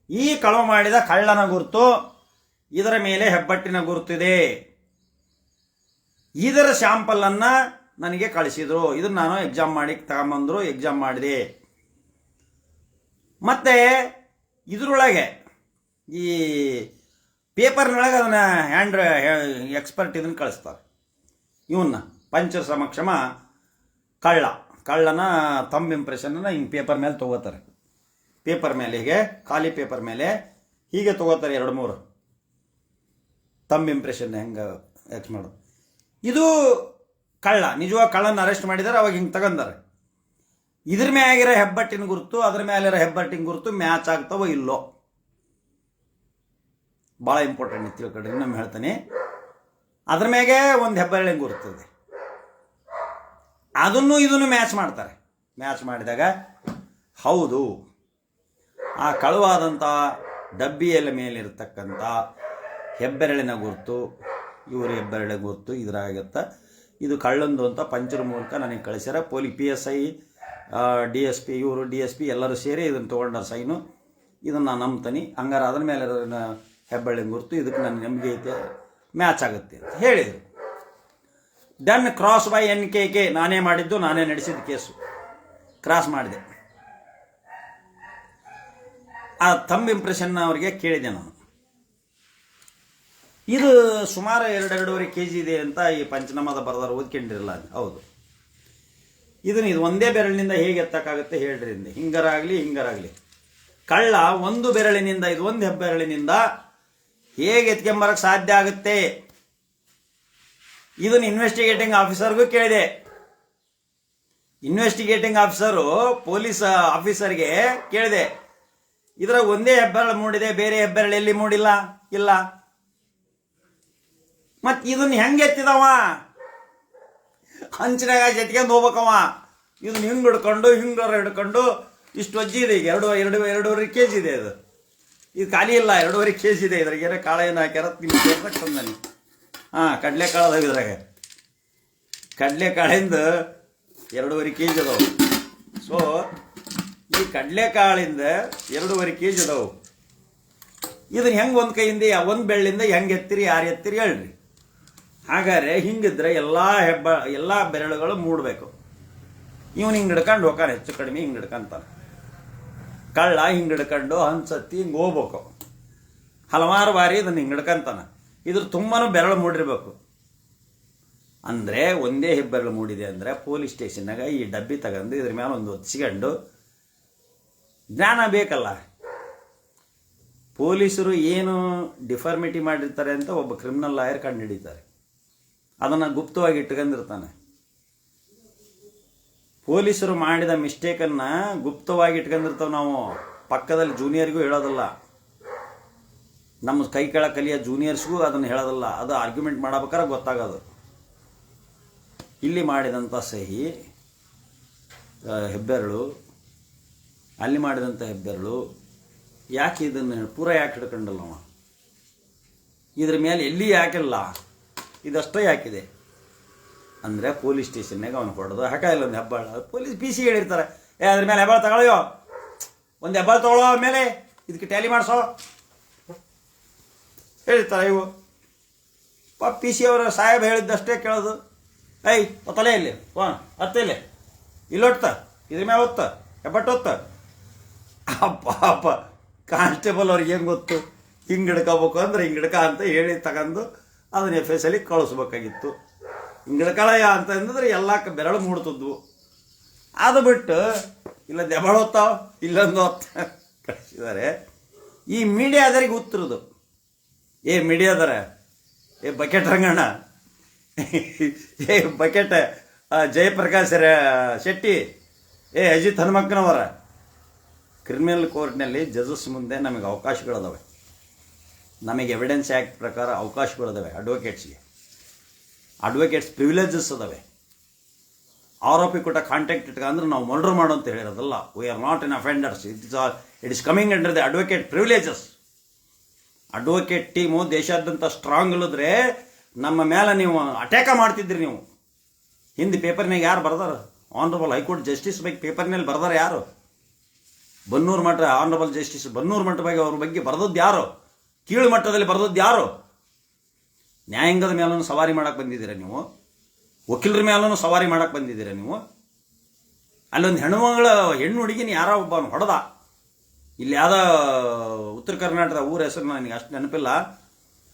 ಈ ಕಳವು ಮಾಡಿದ ಕಳ್ಳನ ಗುರುತು, ಇದರ ಮೇಲೆ ಹೆಬ್ಬಟ್ಟಿನ ಗುರುತಿದೆ. ಇದರ ಸ್ಯಾಂಪಲನ್ನು ನನಗೆ ಕಳಿಸಿದರು. ಇದನ್ನು ನಾನು ಎಕ್ಸಾಮ್ ಮಾಡಿ ತಗೊಂಬಂದರು, ಎಕ್ಸಾಮ್ ಮಾಡಿದೆ. ಮತ್ತು ಇದರೊಳಗೆ ಈ ಪೇಪರ್ನೊಳಗೆ ಅದನ್ನು ಎಕ್ಸ್ಪರ್ಟ್ ಇದನ್ನು ಕಳಿಸ್ತಾರೆ. ಇವನ್ನ ಪಂಚರ ಸಮಕ್ಷಮ ಕಳ್ಳನ ಥಂಬ್ ಇಂಪ್ರೆಷನ್ನ ಹಿಂಗೆ ಪೇಪರ್ ಮೇಲೆ ತೊಗೋತಾರೆ. ಪೇಪರ್ ಮೇಲೆ ಹೀಗೆ ಖಾಲಿ ಪೇಪರ್ ಮೇಲೆ ಹೀಗೆ ತೊಗೋತಾರೆ 2-3 ಥಂಬ್ ಇಂಪ್ರೆಷನ್ ಹೆಂಗೆ ಎಕ್ಸ್ ಮಾಡೋದು. ಇದು ಕಳ್ಳ, ನಿಜವಾಗ ಕಳ್ಳನ ಅರೆಸ್ಟ್ ಮಾಡಿದ್ದಾರೆ, ಅವಾಗ ಹಿಂಗೆ ತಗೊಂಡಾರೆ. ಇದ್ರ ಮ್ಯಾಗಿರೋ ಹೆಬ್ಬಟ್ಟಿನ ಗುರುತು ಅದ್ರ ಮೇಲಿರೋ ಹೆಬ್ಬಟ್ಟಿನ ಗುರುತು ಮ್ಯಾಚ್ ಆಗ್ತಾವೋ ಇಲ್ಲೋ, ಭಾಳ ಇಂಪಾರ್ಟೆಂಟ್ ತಿಳ್ಕೊಳ್ರಿ. ಇನ್ನೊಮ್ಮೆ ಹೇಳ್ತಾನೆ, ಅದ್ರ ಮ್ಯಾಗೆ ಒಂದು ಹೆಬ್ಬೆರಳಿನ ಗುರುತಿದೆ, ಅದನ್ನು ಇದನ್ನು ಮ್ಯಾಚ್ ಮಾಡ್ತಾರೆ. ಮ್ಯಾಚ್ ಮಾಡಿದಾಗ ಹೌದು, ಆ ಕಳುವಾದಂಥ ಡಬ್ಬಿಯಲ್ಲಿ ಮೇಲಿರ್ತಕ್ಕಂಥ ಹೆಬ್ಬೆರಳಿನ ಗುರುತು ಇವರು ಹೆಬ್ಬೆರಳಿನ ಗುರುತು ಇದ್ರಾಗತ್ತ, ಇದು ಕಳ್ಳಂದು ಅಂತ ಪಂಚರ ಮೂಲಕ ನನಗೆ ಕಳಿಸ್ಯಾರ. PSI DSP ಇವರು DSP ಎಲ್ಲರೂ ಸೇರಿ ಇದನ್ನು ತೊಗೊಂಡಾರ ಸೈನು. ಇದನ್ನು ನಾನು ನಂಬ್ತೀನಿ, ಹಂಗಾರೆ ಅದ್ರ ಮೇಲೆ ಹೆಬ್ಬೆರಳಿನ ಗುರುತು ಇದಕ್ಕೆ ನನ್ನ ನಂಬಿಕೆ ಐತೆ, ಮ್ಯಾಚ್ ಆಗುತ್ತೆ ಅಂತ ಹೇಳಿದರು. ಡನ್ ಕ್ರಾಸ್ ಬೈ NKK, ನಾನೇ ಮಾಡಿದ್ದು, ನಾನೇ ನಡೆಸಿದ ಕೇಸು, ಕ್ರಾಸ್ ಮಾಡಿದೆ. ಆ ಥಂಬ್ ಇಂಪ್ರೆಷನ್ನ ಅವರಿಗೆ ಕೇಳಿದೆ ನಾನು. ಇದು ಸುಮಾರು 2-2.5 kg ಇದೆ ಅಂತ ಈ ಪಂಚನಾಮದ ಬರೆದವರು ಓದ್ಕೊಂಡಿರಲ್ಲ. ಹೌದು, ಇದು ಒಂದೇ ಬೆರಳಿನಿಂದ ಹೇಗೆ ಎತ್ತಕ್ಕಾಗುತ್ತೆ ಹೇಳ್ರಿ, ಹಿಂಗರಾಗಲಿ ಕಳ್ಳ ಒಂದು ಬೆರಳಿನಿಂದ, ಇದು ಒಂದು ಹೆಬ್ಬೆರಳಿನಿಂದ ಹೇಗೆ ಎತ್ಕೊಂಬರಕ್ಕೆ ಸಾಧ್ಯ ಆಗುತ್ತೆ? ಇದನ್ನು ಇನ್ವೆಸ್ಟಿಗೇಟಿಂಗ್ ಆಫೀಸರ್ಗೂ ಕೇಳಿದೆ. ಇನ್ವೆಸ್ಟಿಗೇಟಿಂಗ್ ಆಫೀಸರು ಪೊಲೀಸ್ ಆಫೀಸರ್ಗೆ ಕೇಳಿದೆ, ಇದರ ಒಂದೇ ಹೆಬ್ಬೆರಳು ಮೂಡಿದೆ, ಬೇರೆ ಹೆಬ್ಬೆರಳು ಎಲ್ಲಿ ಮೂಡಿಲ್ಲ, ಇಲ್ಲ, ಮತ್ತು ಇದನ್ನು ಹೆಂಗೆ ಎತ್ತಿದವ? ಹಂಚಿನಾಗ ಎತ್ಕೊಂಡು ಹೋಗ್ಬೇಕವ. ಇದನ್ನ ಹಿಂಗೆ ಹಿಡ್ಕೊಂಡು ಇಷ್ಟು ವಜ್ಜಿ ಇದೆ. ಈಗ 2.5 kg ಇದೆ. ಇದು ಖಾಲಿ ಇಲ್ಲ, 2.5 kg ಇದೆ. ಇದ್ರಾಗ ಏನೋ ಕಾಳ ಏನು ಹಾಕ್ಯಾರ ನನಗೆ. ಕಡಲೆಕಾಳು ಅದಾವ ಇದ್ರಾಗ. ಕಡಲೆಕಾಳಿಂದ 2.5 kg ಅದಾವು. ಸೊ ಈ ಕಡಲೆಕಾಳಿಂದ 2.5 kg ಅದಾವು. ಇದನ್ನ ಹೆಂಗೆ ಒಂದು ಕೈಯಿಂದ ಒಂದು ಬೆಳ್ಳಿಂದ ಹೆಂಗೆ ಎತ್ತಿರಿ, ಯಾರು ಎತ್ತಿರಿ ಹೇಳ್ರಿ. ಹಾಗಾದ್ರೆ ಹಿಂಗಿದ್ರೆ ಎಲ್ಲ ಬೆರಳುಗಳು ಮೂಡಬೇಕು. ಇವನು ಹಿಂಗೆ ಹಿಡ್ಕೊಂಡು ಹೋಗ್ತಾನೆ, ಹೆಚ್ಚು ಕಡಿಮೆ ಹಿಂಗೆ ಹಿಡ್ಕೊಂತಾನೆ. ಕಳ್ಳ ಹಿಂಗೆ ಹಿಡ್ಕೊಂಡು ಹಂಚತ್ತಿ ಹಿಂಗೆ ಹೋಗ್ಬೇಕು. ಹಲವಾರು ಬಾರಿ ಇದನ್ನು ಹಿಂಗೆ ಹಿಡ್ಕೊಂತಾನೆ. ಇದ್ರ ತುಂಬಾ ಬೆರಳು ಮೂಡಿರ್ಬೇಕು. ಅಂದರೆ ಒಂದೇ ಹೆಬ್ಬೆರಳು ಮೂಡಿದೆ ಅಂದರೆ ಪೊಲೀಸ್ ಸ್ಟೇಷನ್ನಾಗ ಈ ಡಬ್ಬಿ ತಗೊಂಡು ಇದ್ರ ಮೇಲೆ ಒಂದು ಹೊತ್ಸಿಕೊಂಡು ಜ್ಞಾನ ಬೇಕಲ್ಲ. ಪೊಲೀಸರು ಏನು ಡಿಫಾರ್ಮಿಟಿ ಮಾಡಿರ್ತಾರೆ ಅಂತ ಒಬ್ಬ ಕ್ರಿಮಿನಲ್ ಲಾಯರ್ ಕಂಡು ಹಿಡಿತಾರೆ. ಅದನ್ನು ಗುಪ್ತವಾಗಿ ಇಟ್ಕೊಂಡಿರ್ತಾನೆ. ಪೊಲೀಸರು ಮಾಡಿದ ಮಿಸ್ಟೇಕನ್ನು ಗುಪ್ತವಾಗಿ ಇಟ್ಕೊಂಡಿರ್ತಾವೆ. ನಾವು ಪಕ್ಕದಲ್ಲಿ ಜೂನಿಯರ್ಗೂ ಹೇಳೋದಿಲ್ಲ, ನಮ್ಮ ಕೈ ಕೆಳ ಕಲಿಯ ಜೂನಿಯರ್ಸ್ಗೂ ಅದನ್ನು ಹೇಳೋದಿಲ್ಲ. ಅದು ಆರ್ಗ್ಯುಮೆಂಟ್ ಮಾಡಬೇಕಾದ್ರೆ ಗೊತ್ತಾಗೋದು. ಇಲ್ಲಿ ಮಾಡಿದಂಥ ಸಹಿ ಹೆಬ್ಬೆರಳು, ಅಲ್ಲಿ ಮಾಡಿದಂಥ ಹೆಬ್ಬೆರಳು, ಯಾಕೆ ಇದನ್ನು ಪೂರ ಯಾಕೆ ಹಿಡ್ಕೊಂಡಲ್ಲವ? ಇದ್ರ ಮೇಲೆ ಎಲ್ಲಿ ಯಾಕಿಲ್ಲ, ಇದಷ್ಟೇ ಯಾಕಿದೆ ಅಂದರೆ ಪೊಲೀಸ್ ಸ್ಟೇಷನ್ನಾಗ ಅವನು ಹೊಡೆದು ಹಾಕಿಲ್ಲ ಒಂದು ಹೆಬ್ಬಾಳ. ಪೊಲೀಸ್ PC ಹೇಳಿರ್ತಾರೆ, ಅದ್ರ ಮೇಲೆ ಹೆಬ್ಬಾಳ ತಗೊಳ್ಳೋ, ಒಂದು ಹೆಬ್ಬಾಳ ತೊಗೊಳ್ಳೋ, ಮೇಲೆ ಇದಕ್ಕೆ ಟ್ಯಾಲಿ ಮಾಡಿಸೋ, ಹೇಳ್ತಾರೆ ಇವು. ಪಿ ಸಿ ಅವರ ಸಾಹೇಬ್ ಹೇಳಿದ್ದಷ್ಟೇ ಕೇಳೋದು. ತಲೆ ಇಲ್ಲಿ ಅತ್ತ ಇಲ್ಲಿ ಇಲ್ಲೊಟ್ತ ಇದ್ರ ಮ್ಯಾಲ ಹೊತ್ತ ಎಬ್ಬಟ್ಟು ಹೊತ್ತ. ಅಪ್ಪ ಕಾನ್ಸ್ಟೇಬಲ್ ಅವ್ರಿಗೆ ಹೆಂಗೆ ಗೊತ್ತು? ಹಿಂಗೆ ಹಿಡ್ಕೋಬೇಕು ಅಂದ್ರೆ ಹಿಂಗೆ ಹಿಡ್ಕ ಅಂತ ಹೇಳಿ ತಗೊಂಡು ಅದನ್ನ FS ಅಲ್ಲಿ ಕಳಿಸ್ಬೇಕಾಗಿತ್ತು. ಹಿಂಗೆ ಹಿಡ್ಕೊಳಯ್ಯ ಅಂತ ಅಂದಿದ್ರೆ ಎಲ್ಲ ಬೆರಳು ಮೂಡ್ತಿದ್ವು. ಅದು ಬಿಟ್ಟು ಇಲ್ಲ ದೆಬಳ ಹೊತ್ತಾವ ಇಲ್ಲೊಂದು ಹೊತ್ತ ಕಳಿಸಿದ್ದಾರೆ. ಈ ಮೀಡಿಯಾದರಿಗೆ ಉತ್ತರದು. ಮೀಡಿಯಾದರ bucket Ranganna, bucket Jayaprakash Shetty, Ajit Hanumakkanavar, criminal ಕೋರ್ಟ್ನಲ್ಲಿ ಜಜಸ್ ಮುಂದೆ ನಮಗೆ ಅವಕಾಶಗಳಿದಾವೆ. ನಮಗೆ ಎವಿಡೆನ್ಸ್ ಆ್ಯಕ್ಟ್ ಪ್ರಕಾರ ಅವಕಾಶಗಳಿದಾವೆ. ಅಡ್ವೊಕೇಟ್ಸ್ ಪ್ರಿವಿಲೇಜಸ್ ಅದಾವೆ. ಆರೋಪಿ ಕೊಟ್ಟ ಕಾಂಟ್ಯಾಕ್ಟ್ ಇಟ್ಕೊಂಡ್ರೆ ನಾವು ಮರ್ಡರ್ ಮಾಡು ಅಂತ ಹೇಳಿರೋದಲ್ಲ. We are not in offenders. It is coming under the advocate privileges. Advocate team ದೇಶಾದ್ಯಂತ ಸ್ಟ್ರಾಂಗ್ ಇಲ್ಲದ್ರೆ ನಮ್ಮ ಮೇಲೆ ನೀವು ಅಟ್ಯಾಕ ಮಾಡ್ತಿದ್ರಿ. ನೀವು ಹಿಂದೆ ಪೇಪರ್ನಾಗ ಯಾರು ಬರ್ದಾರ? ಆನರಬಲ್ ಹೈಕೋರ್ಟ್ ಜಸ್ಟಿಸ್ ಬಗ್ಗೆ ಪೇಪರ್ನಲ್ಲಿ ಬರ್ದಾರ ಯಾರು? ಬನ್ನೂರು ಮಠ ಆನರಬಲ್ ಜಸ್ಟಿಸ್ ಬನ್ನೂರು ಮಠ ಬಗ್ಗೆ ಅವ್ರ ಬಗ್ಗೆ ಬರೆದದ್ದು ಯಾರು? ಕೀಳು ಮಟ್ಟದಲ್ಲಿ ಬರೆದದ್ದು ಯಾರು? ನ್ಯಾಯಾಂಗದ ಮೇಲೂ ಸವಾರಿ ಮಾಡಕ್ಕೆ ಬಂದಿದ್ದೀರಾ ನೀವು. ವಕೀಲರ ಮೇಲೂ ಸವಾರಿ ಮಾಡಕ್ಕೆ ಬಂದಿದ್ದೀರಾ ನೀವು. ಅಲ್ಲೊಂದು ಹೆಣ್ಣು ಹುಡುಗಿನ ಯಾರೋ ಒಬ್ಬ ಹೊಡೆದ. ಇಲ್ಲಿ ಯಾವುದೋ ಉತ್ತರ ಕರ್ನಾಟಕದ ಊರ ಹೆಸರು ನನಗೆ ಅಷ್ಟು ನೆನಪಿಲ್ಲ.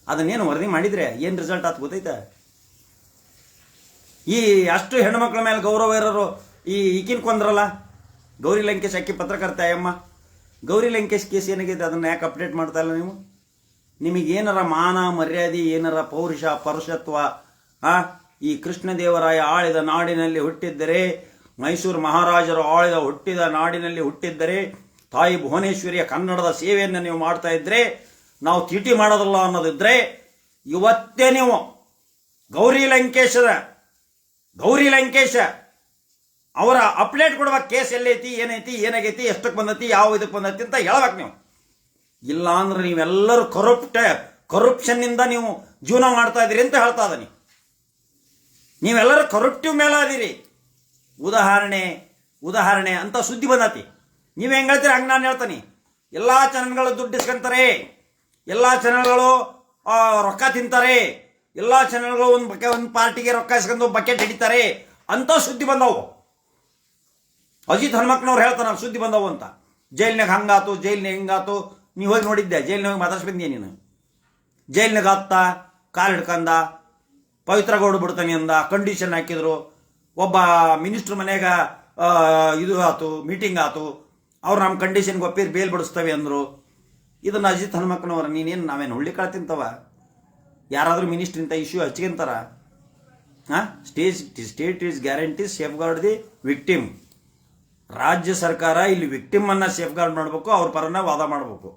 ಅದನ್ನೇನು ವರದಿ ಮಾಡಿದರೆ ಏನು ರಿಸಲ್ಟ್ ಆಯ್ತು ಗೊತ್ತೈತೆ? ಈ ಅಷ್ಟು ಹೆಣ್ಮಕ್ಳ ಮೇಲೆ ಗೌರವ ಇರೋರು ಈಕಿನ ಕೊಂದ್ರಲ್ಲ, ಗೌರಿ ಲಂಕೇಶ್ ಅಕ್ಕಿ ಪತ್ರಕರ್ತೆ ಅಯ್ಯಮ್ಮ. ಗೌರಿ ಲಂಕೇಶ್ ಕೇಸ್ ಏನಾಗಿದೆ ಅದನ್ನು ಯಾಕೆ ಅಪ್ಡೇಟ್ ಮಾಡ್ತಾ ಇಲ್ಲ ನೀವು? ನಿಮಗೇನಾರ ಮಾನ ಮರ್ಯಾದೆ, ಏನಾರ ಪೌರುಷತ್ವ ಈ ಕೃಷ್ಣದೇವರಾಯ ಆಳಿದ ನಾಡಿನಲ್ಲಿ ಹುಟ್ಟಿದ್ದರೆ, ಮೈಸೂರು ಮಹಾರಾಜರು ಹುಟ್ಟಿದ ನಾಡಿನಲ್ಲಿ ಹುಟ್ಟಿದ್ದರೆ, ತಾಯಿ ಭುವನೇಶ್ವರಿಯ ಕನ್ನಡದ ಸೇವೆಯನ್ನು ನೀವು ಮಾಡ್ತಾ ಇದ್ರೆ, ನಾವು ತೀಟಿ ಮಾಡೋದಲ್ಲ ಅನ್ನೋದಿದ್ರೆ ಇವತ್ತೇ ನೀವು ಗೌರಿ ಲಂಕೇಶ ಅವರ ಅಪ್ಡೇಟ್ ಕೊಡ್ಬೇಕು. ಕೇಸ್ ಎಲ್ಲೈತಿ, ಏನೈತಿ, ಏನಾಗೈತಿ, ಎಷ್ಟಕ್ಕೆ ಬಂದೈತಿ, ಯಾವ ಇದಕ್ಕೆ ಬಂದೈತಿ ಅಂತ ಹೇಳ್ಬೇಕು ನೀವು. ಇಲ್ಲ ಅಂದ್ರೆ ನೀವೆಲ್ಲರೂ ಕರಪ್ಷನ್ನಿಂದ ನೀವು ಜೀವನ ಮಾಡ್ತಾ ಇದ್ದೀರಿ ಅಂತ ಹೇಳ್ತಾ ಇದ್ದಾನೆ. ನೀವೆಲ್ಲರೂ ಕರಪ್ಟಿವ್ ಮೇಲೆ ಅದೀರಿ. ಉದಾಹರಣೆ ಅಂತ ಸುದ್ದಿ ಬಂದತಿ. ನೀವು ಹೆಂಗೆ ಹೇಳ್ತೀರಿ ಹಂಗೆ ನಾನು ಹೇಳ್ತಾನೆ. ಎಲ್ಲ ಚಾನಲ್ಗಳು ದುಡ್ಡು ಇಸ್ಕೊಂತಾರೆ, ಎಲ್ಲ ಚಾನಲ್ಗಳು ರೊಕ್ಕ ತಿಂತಾರೆ, ಎಲ್ಲ ಚಾನಲ್ಗಳು ಒಂದು ಪಾರ್ಟಿಗೆ ರೊಕ್ಕ ಇಸ್ಕೊಂಡು ಬಕೆಟ್ ಹಿಡಿತಾರೆ ಅಂತ ಸುದ್ದಿ ಬಂದವು. ಅಜಿತ್ ಹನುಮಕ್ಕನವ್ರು ಹೇಳ್ತಾನೆ ಸುದ್ದಿ ಬಂದವು ಅಂತ. ಜೈಲ್ನಾಗ ಹಂಗಾತು, ಜೈಲ್ನಾಗ ಹಿಂಗಾತು. ನೀವು ಹೋಗಿ ನೋಡಿದ್ದೆ, ಜೈಲ್ನಾಗ ಮಾತಾಡ್ಸಿ ಬಂದೀಯ ನೀನು. ಜೈಲ್ನಾಗ ಹತ್ತ ಕಾಲು ಹಿಡ್ಕಂದ, ಪವಿತ್ರ ಗೌಡ ಬಿಡ್ತಾನೆ ಅಂದ, ಕಂಡೀಷನ್ ಹಾಕಿದ್ರು. ಒಬ್ಬ ಮಿನಿಸ್ಟ್ರ್ ಮನೆಯಾಗ ಇದು ಆತು, ಮೀಟಿಂಗ್ ಆತು. ಅವ್ರು ನಮ್ಮ ಕಂಡೀಷನ್ಗೆ ಒಪ್ಪಿರಿ ಬೇಲ್ ಬಿಡಿಸ್ತವೆ ಅಂದರು. ಇದನ್ನು ಅಜಿತ್ ಹನುಮಕ್ಕನವ್ರ ನೀನೇನು ನಾವೇನು ಹುಳ್ಳಿ ಕಾಳು ತಿಂತವ? ಯಾರಾದರೂ ಮಿನಿಸ್ಟ್ರ್ ಇಂಥ ಇಶ್ಯೂ ಹಚ್ಕೊಂತಾರ? State is guarantee safeguard the victim. ರಾಜ್ಯ ಸರ್ಕಾರ ಇಲ್ಲಿ ವಿಕ್ಟಿಮ್ ಅನ್ನ ಸೇಫ್ ಗಾರ್ಡ್ ಮಾಡಬೇಕು, ಅವ್ರ ಪರನ ವಾದ ಮಾಡಬೇಕು.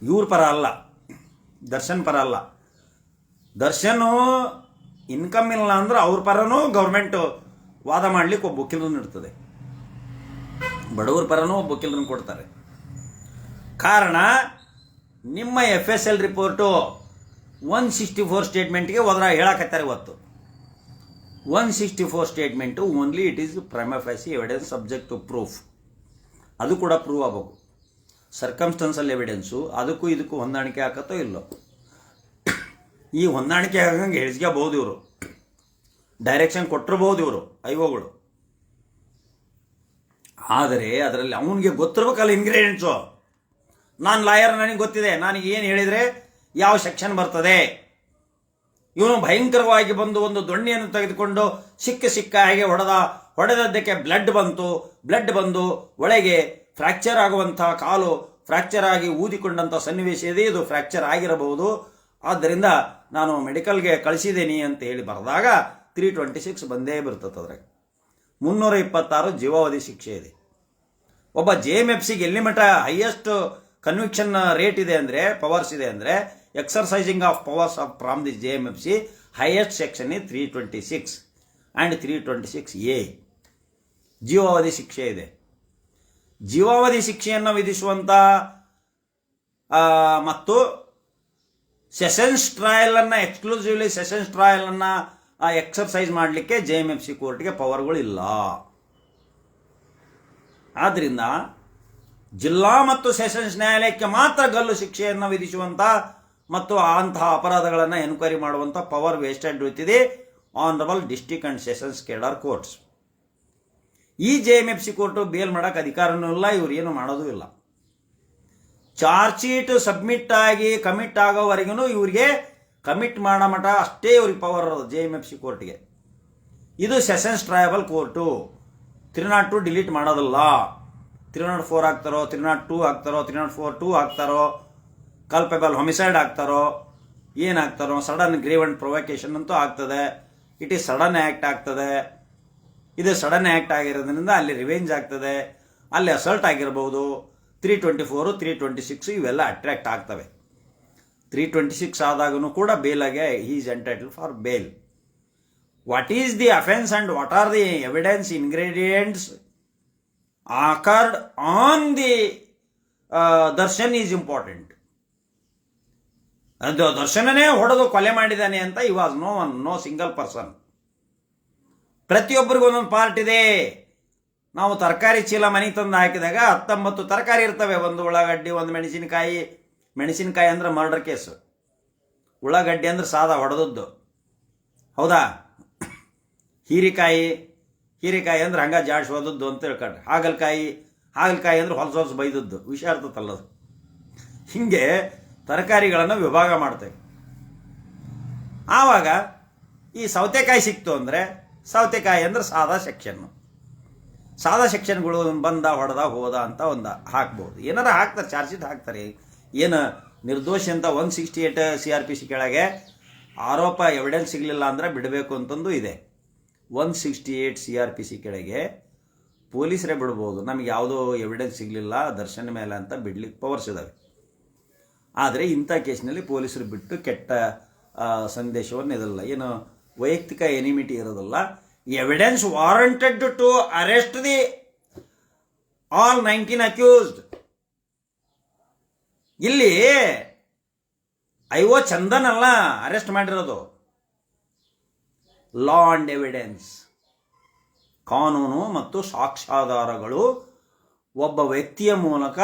ಇವ್ರ ಪರ ಅಲ್ಲ, ದರ್ಶನ್ ಪರ ಅಲ್ಲ. ದರ್ಶನ್ ಇನ್ಕಮ್ ಇಲ್ಲ ಅಂದ್ರೆ ಅವ್ರ ಪರನೂ ಗೌರ್ಮೆಂಟ್ ವಾದ ಮಾಡ್ಲಿಕ್ಕೆ ಒಬ್ಬ ವಕೀಲರನ್ನು ಇಡ್ತದೆ. ಬಡವ್ರ ಪರನೂ ಒಬ್ಬ ವಕೀಲರನ್ನು ಕೊಡ್ತಾರೆ. ಕಾರಣ ನಿಮ್ಮ FSL ರಿಪೋರ್ಟು 164 ಸ್ಟೇಟ್ಮೆಂಟ್ಗೆ ಹೋದ್ರ ಹೇಳಕತ್ತಾರೆ. ಇವತ್ತು 164 statement only it is prima facie evidence subject to proof. ಅದು ಕೂಡ ಪ್ರೂವ್ ಆಗಬೇಕು. ಸರ್ಕಮ್ಸ್ಟೆನ್ಸಲ್ ಎವಿಡೆನ್ಸು ಅದಕ್ಕೂ ಇದಕ್ಕೂ ಹೊಂದಾಣಿಕೆ ಹಾಕತ್ತೋ ಇಲ್ಲೋ. ಈ ಹೊಂದಾಣಿಕೆ ಆಗಂಗೆ ಹೇಳಿಸ್ಕೋಬಹುದು ಇವರು, ಡೈರೆಕ್ಷನ್ ಕೊಟ್ಟಿರ್ಬೋದು ಇವರು ಐವೋಗಳು. ಆದರೆ ಅದರಲ್ಲಿ ಅವನಿಗೆ ಗೊತ್ತಿರ್ಬೇಕಲ್ಲ ಇಂಗ್ರೀಡಿಯೆಂಟ್ಸು. ನಾನು ಲಾಯರ್, ನನಗೆ ಗೊತ್ತಿದೆ ನನಗೆ ಏನು ಹೇಳಿದರೆ ಯಾವ ಸೆಕ್ಷನ್ ಬರ್ತದೆ. ಇವನು ಭಯಂಕರವಾಗಿ ಬಂದು ಒಂದು ದೊಣ್ಣೆಯನ್ನು ತೆಗೆದುಕೊಂಡು ಸಿಕ್ಕ ಹಾಗೆ ಹೊಡೆದದ್ದಕ್ಕೆ ಬ್ಲಡ್ ಬಂದು ಒಳಗೆ ಫ್ರ್ಯಾಕ್ಚರ್ ಆಗುವಂಥ ಕಾಲು ಫ್ರ್ಯಾಕ್ಚರ್ ಆಗಿ ಊದಿಕೊಂಡಂಥ ಸನ್ನಿವೇಶ ಇದೆ. ಇದು ಫ್ರ್ಯಾಕ್ಚರ್ ಆಗಿರಬಹುದು, ಆದ್ದರಿಂದ ನಾನು ಮೆಡಿಕಲ್ಗೆ ಕಳಿಸಿದ್ದೀನಿ ಅಂತ ಹೇಳಿ ಬರೆದಾಗ 326 ಬಂದೇ ಬರ್ತದೆ. ಅದ್ರಾಗ 326 ಜೀವಾವಧಿ ಶಿಕ್ಷೆ ಇದೆ. ಒಬ್ಬ JMFCಗೆ ಎಲ್ಲಿ ಮಟ್ಟ ಹೈಯೆಸ್ಟ್ ಕನ್ವಿಕ್ಷನ್ ರೇಟ್ ಇದೆ ಅಂದರೆ, ಪವರ್ಸ್ ಇದೆ ಅಂದರೆ, ಎಕ್ಸರ್ಸೈಸಿಂಗ್ of powers of from the JMFC highest section is 326 and 326A. ಜೀವಾವಧಿ ಶಿಕ್ಷೆ ಇದೆ. ಜೀವಾವಧಿ ಶಿಕ್ಷೆಯನ್ನು ವಿಧಿಸುವಂಥ ಮತ್ತು ಸೆಷನ್ಸ್ ಟ್ರಯಲನ್ನು ಎಕ್ಸ್ಕ್ಲೂಸಿವ್ಲಿ ಸೆಷನ್ಸ್ ಟ್ರಯಲನ್ನು ಎಕ್ಸರ್ಸೈಸ್ ಮಾಡಲಿಕ್ಕೆ JMFC ಕೋರ್ಟ್ಗೆ ಪವರ್ಗಳಿಲ್ಲ. ಆದ್ದರಿಂದ ಜಿಲ್ಲಾ ಮತ್ತು ಸೆಷನ್ಸ್ ನ್ಯಾಯಾಲಯಕ್ಕೆ ಮಾತ್ರ ಗಲ್ಲು ಶಿಕ್ಷೆಯನ್ನು ವಿಧಿಸುವಂಥ ಮತ್ತು ಅಂತಹ ಅಪರಾಧಗಳನ್ನು ಎನ್ಕ್ವೈರಿ ಮಾಡುವಂಥ power vested with the honourable district and sessions cadre courts. ಈ JMFC ಕೋರ್ಟು ಬೇಲ್ ಮಾಡೋಕ್ಕೆ ಅಧಿಕಾರನೂ ಇಲ್ಲ, ಇವ್ರು ಏನು ಮಾಡೋದು ಇಲ್ಲ. ಚಾರ್ಜ್ ಶೀಟ್ ಸಬ್ಮಿಟ್ ಆಗಿ ಕಮಿಟ್ ಆಗೋವರೆಗೂ ಇವ್ರಿಗೆ ಕಮಿಟ್ ಮಾಡೋ ಮಠ ಅಷ್ಟೇ ಇವ್ರಿಗೆ ಪವರ್ ಇರೋದು JMFC ಕೋರ್ಟ್ಗೆ. ಇದು ಸೆಷನ್ಸ್ ಟ್ರೈಬಲ್ ಕೋರ್ಟು. 302 ಡಿಲೀಟ್ ಮಾಡೋದಿಲ್ಲ. 304 ಹಾಕ್ತಾರೋ, 302 ಹಾಕ್ತಾರೋ, 304(2) ಹಾಕ್ತಾರೋ, ಕಲ್ಪೆಬಲ್ ಹೊಮಿಸೈಡ್ ಹಾಕ್ತಾರೋ, ಏನು ಹಾಕ್ತಾರೋ, ಸಡನ್ ಗ್ರೀವೆಂಟ್ ಪ್ರೊವೊಕೇಶನ್ ಅಂತೂ ಆಗ್ತದೆ. ಇಟ್ ಈಸ್ ಸಡನ್ ಆ್ಯಕ್ಟ್ ಆಗ್ತದೆ. ಇದು ಸಡನ್ ಆ್ಯಕ್ಟ್ ಆಗಿರೋದ್ರಿಂದ ಅಲ್ಲಿ ರಿವೆಂಜ್ ಆಗ್ತದೆ, ಅಲ್ಲಿ ಅಸಲ್ಟ್ ಆಗಿರ್ಬೋದು. 324, 326 ಇವೆಲ್ಲ ಅಟ್ರಾಕ್ಟ್ ಆಗ್ತವೆ. 326 ಆದಾಗೂ ಕೂಡ ಬೇಲಾಗೆ he is entitled for bail. What is the offence and what are the evidence ingredients accord on the Darshan is important. ಅದು ದರ್ಶನನೇ ಹೊಡೆದು ಕೊಲೆ ಮಾಡಿದ್ದಾನೆ ಅಂತ ಈ ವಾಸ್ ನೋ ಸಿಂಗಲ್ ಪರ್ಸನ್. ಪ್ರತಿಯೊಬ್ಬರಿಗೂ ಒಂದೊಂದು ಪಾರ್ಟ್ ಇದೆ. ನಾವು ತರಕಾರಿ ಚೀಲ ಮನೆಗೆ ತಂದು ಹಾಕಿದಾಗ 19 ತರಕಾರಿ ಇರ್ತವೆ. ಒಂದು ಉಳ್ಳಾಗಡ್ಡಿ, ಒಂದು ಮೆಣಸಿನಕಾಯಿ. ಮೆಣಸಿನಕಾಯಿ ಅಂದ್ರೆ ಮರ್ಡರ್ ಕೇಸು, ಉಳ್ಳಾಗಡ್ಡಿ ಅಂದ್ರೆ ಸಾದಾ ಹೊಡೆದದ್ದು, ಹೌದಾ? ಹೀರೆಕಾಯಿ ಅಂದ್ರೆ ಹಂಗ ಜಾಡ್ಸಿ ಹೋದದ್ದು ಅಂತ ತಿಳ್ಕೊಂಡ್ರೆ. ಹಾಗಲಕಾಯಿ ಅಂದ್ರೆ ಹೊಲಸು ಬೈದದ್ದು, ವಿಷಯ ಇರ್ತದಲ್ಲದು. ಹೀಗೆ ತರಕಾರಿಗಳನ್ನು ವಿಭಾಗ ಮಾಡ್ತೇವೆ. ಆವಾಗ ಈ ಸೌತೆಕಾಯಿ ಸಿಕ್ತು ಅಂದರೆ ಸೌತೆಕಾಯಿ ಅಂದ್ರೆ ಸಾದಾ ಸೆಕ್ಷನ್ನು. ಸಾದಾ ಸೆಕ್ಷನ್ಗಳು ಬಂದ, ಹೊಡೆದ, ಹೋದ ಅಂತ ಒಂದು ಹಾಕ್ಬೋದು. ಏನಾರ ಹಾಕ್ತಾರೆ, ಚಾರ್ಜ್ ಶೀಟ್ ಹಾಕ್ತಾರೆ. ಏನು ನಿರ್ದೋಷಿ ಅಂತ 168 CRPC ಕೆಳಗೆ ಆರೋಪ ಎವಿಡೆನ್ಸ್ ಸಿಗಲಿಲ್ಲ ಅಂದರೆ ಬಿಡಬೇಕು ಅಂತಂದು ಇದೆ. 168 CRPC ಕೆಳಗೆ ಪೊಲೀಸರೇ ಬಿಡ್ಬೋದು, ನಮಗೆ ಯಾವುದೋ ಎವಿಡೆನ್ಸ್ ಸಿಗಲಿಲ್ಲ ದರ್ಶನ ಮೇಲೆ ಅಂತ ಬಿಡ್ಲಿಕ್ಕೆ ಪವರ್ಸ್ ಇದ್ದಾವೆ. ಆದರೆ ಇಂಥ ಕೇಸ್ನಲ್ಲಿ ಪೊಲೀಸರು ಬಿಟ್ಟು ಕೆಟ್ಟ ಸಂದೇಶವನ್ನು ಇದಲ್ಲ, ಏನು ವೈಯಕ್ತಿಕ ಎನಿಮಿಟಿ ಇರೋದಿಲ್ಲ. Evidence warranted to arrest the all 19 accused. ಇಲ್ಲಿ ಐಒ ಚಂದನ್ ಅಲ್ಲ ಅರೆಸ್ಟ್ ಮಾಡಿರೋದು, ಲಾ ಅಂಡ್ ಎವಿಡೆನ್ಸ್, ಕಾನೂನು ಮತ್ತು ಸಾಕ್ಷ್ಯಾಧಾರಗಳು ಒಬ್ಬ ವ್ಯಕ್ತಿಯ ಮೂಲಕ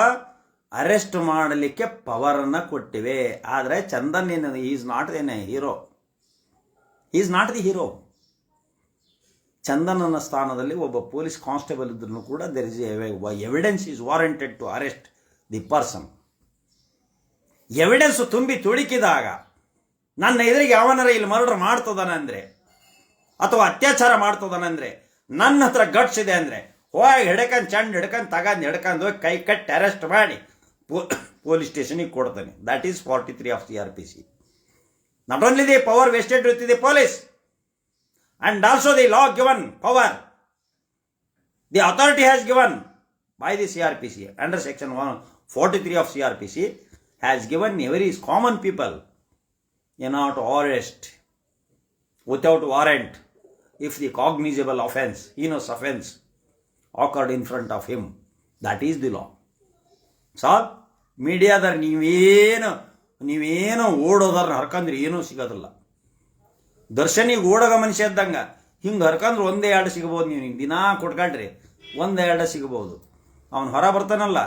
ಅರೆಸ್ಟ್ ಮಾಡಲಿಕ್ಕೆ ಪವರನ್ನು ಕೊಟ್ಟಿವೆ. ಆದರೆ ಚಂದನ್ ಏನು, is not an hero, is not the hero. ಚಂದನನ ಸ್ಥಾನದಲ್ಲಿ ಒಬ್ಬ ಪೊಲೀಸ್ ಕಾನ್ಸ್ಟೇಬಲ್ ಇದ್ರೂ ಕೂಡ there is evidence is warranted to arrest the person. Evidence ತುಂಬಿ ತುಳುಕಿದಾಗ ನನ್ನ ಎದುರಿಗೆ ಯಾವನಾರ ಇಲ್ಲಿ ಮರ್ಡರ್ ಮಾಡ್ತದಾನೆ ಅಂದರೆ ಅಥವಾ ಅತ್ಯಾಚಾರ ಮಾಡ್ತದಾನೆ ಅಂದರೆ, ನನ್ನ ಹತ್ರ ಗಟ್ಸ್ ಇದೆ ಅಂದರೆ, ಹೋಗಿ ಹಿಡ್ಕೊಂಡು ಹೋಗಿ ಕೈ ಕಟ್ಟಿ ಅರೆಸ್ಟ್ ಮಾಡಿ ಪೊಲೀಸ್ ಸ್ಟೇಷನಿಗೆ ಕೊಡ್ತಾನೆ. That is 43 of CRPC. Not only the power vested with the police and also the law given power, the authority has given by the CRPC under section 143 of CRPC has given every common people not arrest without warrant if the cognizable offense, heinous offense occurred in front of him. That is the law. So ಮೀಡಿಯಾದವ್ರು ನೀವೇನು ಓಡೋದಾರ ಹರ್ಕಂದ್ರೆ ಏನೂ ಸಿಗೋದಿಲ್ಲ. ದರ್ಶನಿಗೆ ಓಡೋಗ ಮನುಷ್ಯ ಇದ್ದಂಗೆ ಹಿಂಗೆ ಹರ್ಕಂದ್ರೆ 1-2 ಸಿಗ್ಬೋದು. ನೀವು ಹಿಂಗೆ ದಿನಾ ಕೊಟ್ಕೊಂಡ್ರಿ 1-2 ಸಿಗ್ಬೋದು. ಅವನು ಹೊರ ಬರ್ತಾನಲ್ಲ,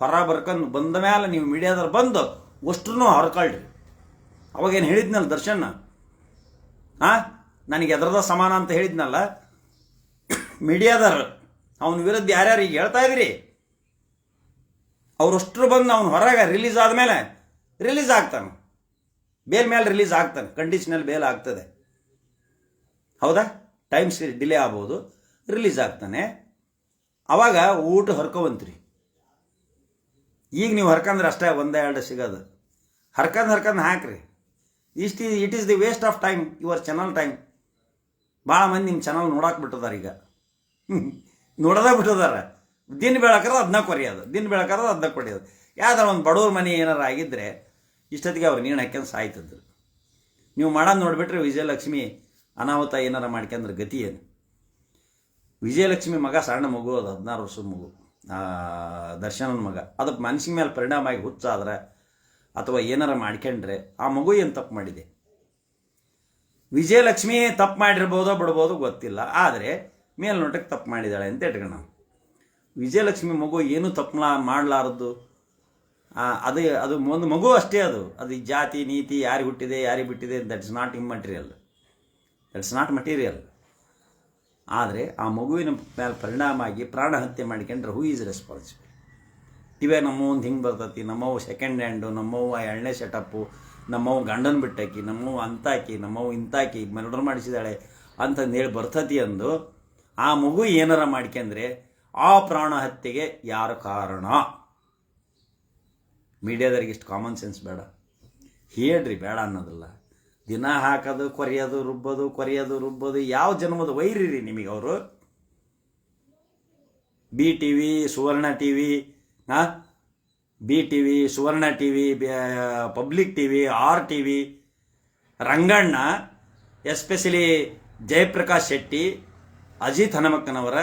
ಹೊರ ಬರ್ಕೊಂಡು ಬಂದ ಮೇಲೆ ನೀವು ಮೀಡಿಯಾದವ್ರು ಬಂದು ಅಷ್ಟ್ರೂ ಹರ್ಕೊಳ್ರಿ. ಅವಾಗೇನು ಹೇಳಿದ್ನಲ್ಲ ದರ್ಶನ್, ನನಗೆ ಎದ್ರದ ಸಮಾನ ಅಂತ ಹೇಳಿದ್ನಲ್ಲ, ಮೀಡಿಯಾದವ್ರು ಅವನ ವಿರುದ್ಧ ಯಾರ್ಯಾರು ಈಗ ಹೇಳ್ತಾ ಇದ್ರಿ ಅವರಷ್ಟರು ಬಂದು ಅವನು ಹೊರಗೆ ರಿಲೀಸ್ ಆದಮೇಲೆ ರಿಲೀಸ್ ಆಗ್ತಾನೆ, ಬೇಲ್ ಮೇಲೆ ರಿಲೀಸ್ ಆಗ್ತಾನೆ, ಕಂಡೀಷನಲ್ ಬೇಲ್ ಆಗ್ತದೆ, ಹೌದಾ? ಟೈಮ್ಸ್ ಡಿಲೇ ಆಗ್ಬೋದು, ರಿಲೀಸ್ ಆಗ್ತಾನೆ. ಅವಾಗ ಊಟ ಹರ್ಕೊವಂತ್ರಿ. ಈಗ ನೀವು ಹರ್ಕಂದ್ರೆ ಅಷ್ಟೇ 1-2 ಸಿಗೋದು. ಹರ್ಕಂದು ಹಾಕ್ರಿ. It is the waste of time, your channel time. ಭಾಳ ಮಂದಿ ನಿಮ್ಮ ಚಾನಲ್ ನೋಡಕ್ಕೆ ಬಿಟ್ಟಿದ್ದಾರೆ, ಈಗ ನೋಡೋದೇ ಬಿಟ್ಟಿದ್ದಾರೆ. ದಿನ ಬೆಳಕರ ಅದನ್ನ ಕೊರಿಯೋದು, ದಿನ ಬೆಳಕರ ಅದನ್ನ ಕೊಡಿಯೋದು. ಯಾವ್ದಾರ ಒಂದು ಬಡವ್ರ ಮನೆ ಏನಾರು ಆಗಿದ್ದರೆ ಇಷ್ಟೊತ್ತಿಗೆ ಅವ್ರು ನೀನು ಹಾಕ್ಯಂದು ಸಾಯ್ತಿದ್ರು. ನೀವು ಮಾಡೋದು ನೋಡಿಬಿಟ್ರೆ ವಿಜಯಲಕ್ಷ್ಮಿ ಅನಾಹುತ ಏನಾರ ಮಾಡ್ಕೊಂಡ್ರೆ ಗತಿ ಏನು? ವಿಜಯಲಕ್ಷ್ಮಿ ಮಗ ಸಣ್ಣ ಮಗು, ಅದು 16 ವರ್ಷದ ಮಗು, ದರ್ಶನನ ಮಗ. ಅದಕ್ಕೆ ಮನಸ್ಸಿನ ಮೇಲೆ ಪರಿಣಾಮ ಆಗಿ ಹುಚ್ಚಾದ್ರೆ ಅಥವಾ ಏನಾರ ಮಾಡ್ಕೊಂಡ್ರೆ ಆ ಮಗು ಏನು ತಪ್ಪು ಮಾಡಿದೆ? ವಿಜಯಲಕ್ಷ್ಮಿ ತಪ್ಪು ಮಾಡಿರ್ಬೋದೋ ಬಿಡ್ಬೋದೋ ಗೊತ್ತಿಲ್ಲ, ಆದರೆ ಮೇಲ್ನೋಟಕ್ಕೆ ತಪ್ಪು ಮಾಡಿದ್ದಾಳೆ ಅಂತ ಇಟ್ಕೊಂಡು ವಿಜಯಲಕ್ಷ್ಮಿ ಮಗು ಏನೂ ತಪ್ಪು ಮಾಡಲಾರದ್ದು. ಅದು ಒಂದು ಮಗು ಅಷ್ಟೇ. ಅದು ಜಾತಿ ನೀತಿ ಯಾರಿಗೆ ಹುಟ್ಟಿದೆ ಯಾರಿಗೆ ಬಿಟ್ಟಿದೆ that's not immaterial, that's not material. ಆದರೆ ಆ ಮಗುವಿನ ಮೇಲೆ ಪರಿಣಾಮ ಆಗಿ ಪ್ರಾಣ ಹತ್ಯೆ ಮಾಡಿಕೊಂಡ್ರೆ ಹೂ ಈಸ್ ರೆಸ್ಪಾನ್ಸಿಬಲ್? ಇವೇ ನಮ್ಮವ್ವಂದು ಹಿಂಗೆ ಬರ್ತೈತಿ, ನಮ್ಮವು ಸೆಕೆಂಡ್ ಹ್ಯಾಂಡು, ನಮ್ಮವ್ವ 2ನೇ ಸೆಟಪ್ಪು, ನಮ್ಮವ್ವ ಗಂಡನ ಬಿಟ್ಟಾಕಿ, ನಮ್ಮವ್ವ ಅಂತಾಕಿ, ನಮ್ಮವ್ವ ಇಂತಾಕಿ ಮರ್ಡರ್ ಮಾಡಿಸಿದಾಳೆ ಅಂತಂದು ಹೇಳಿ ಬರ್ತತಿ ಅಂದು ಆ ಮಗು ಏನಾರ ಮಾಡ್ಕೊಂಡ್ರೆ ಆ ಪ್ರಾಣ ಹತ್ಯೆಗೆ ಯಾರು ಕಾರಣ? ಮೀಡಿಯಾದವ್ರಿಗೆ ಇಷ್ಟು ಕಾಮನ್ ಸೆನ್ಸ್ ಬೇಡ? ಹೇಳ್ರಿ, ಬೇಡ ಅನ್ನೋದಿಲ್ಲ. ದಿನ ಹಾಕೋದು, ಕೊರೆಯೋದು, ರುಬ್ಬೋದು. ಯಾವ ಜನ್ಮದ ವೈರಿ ರೀ ನಿಮಗೆ ಅವರು? B T V, Suvarna T V, B T V, Suvarna T V, public T V, R T V, Ranganna, especially Jayaprakash Shetty, Ajit Hanumakkanavar,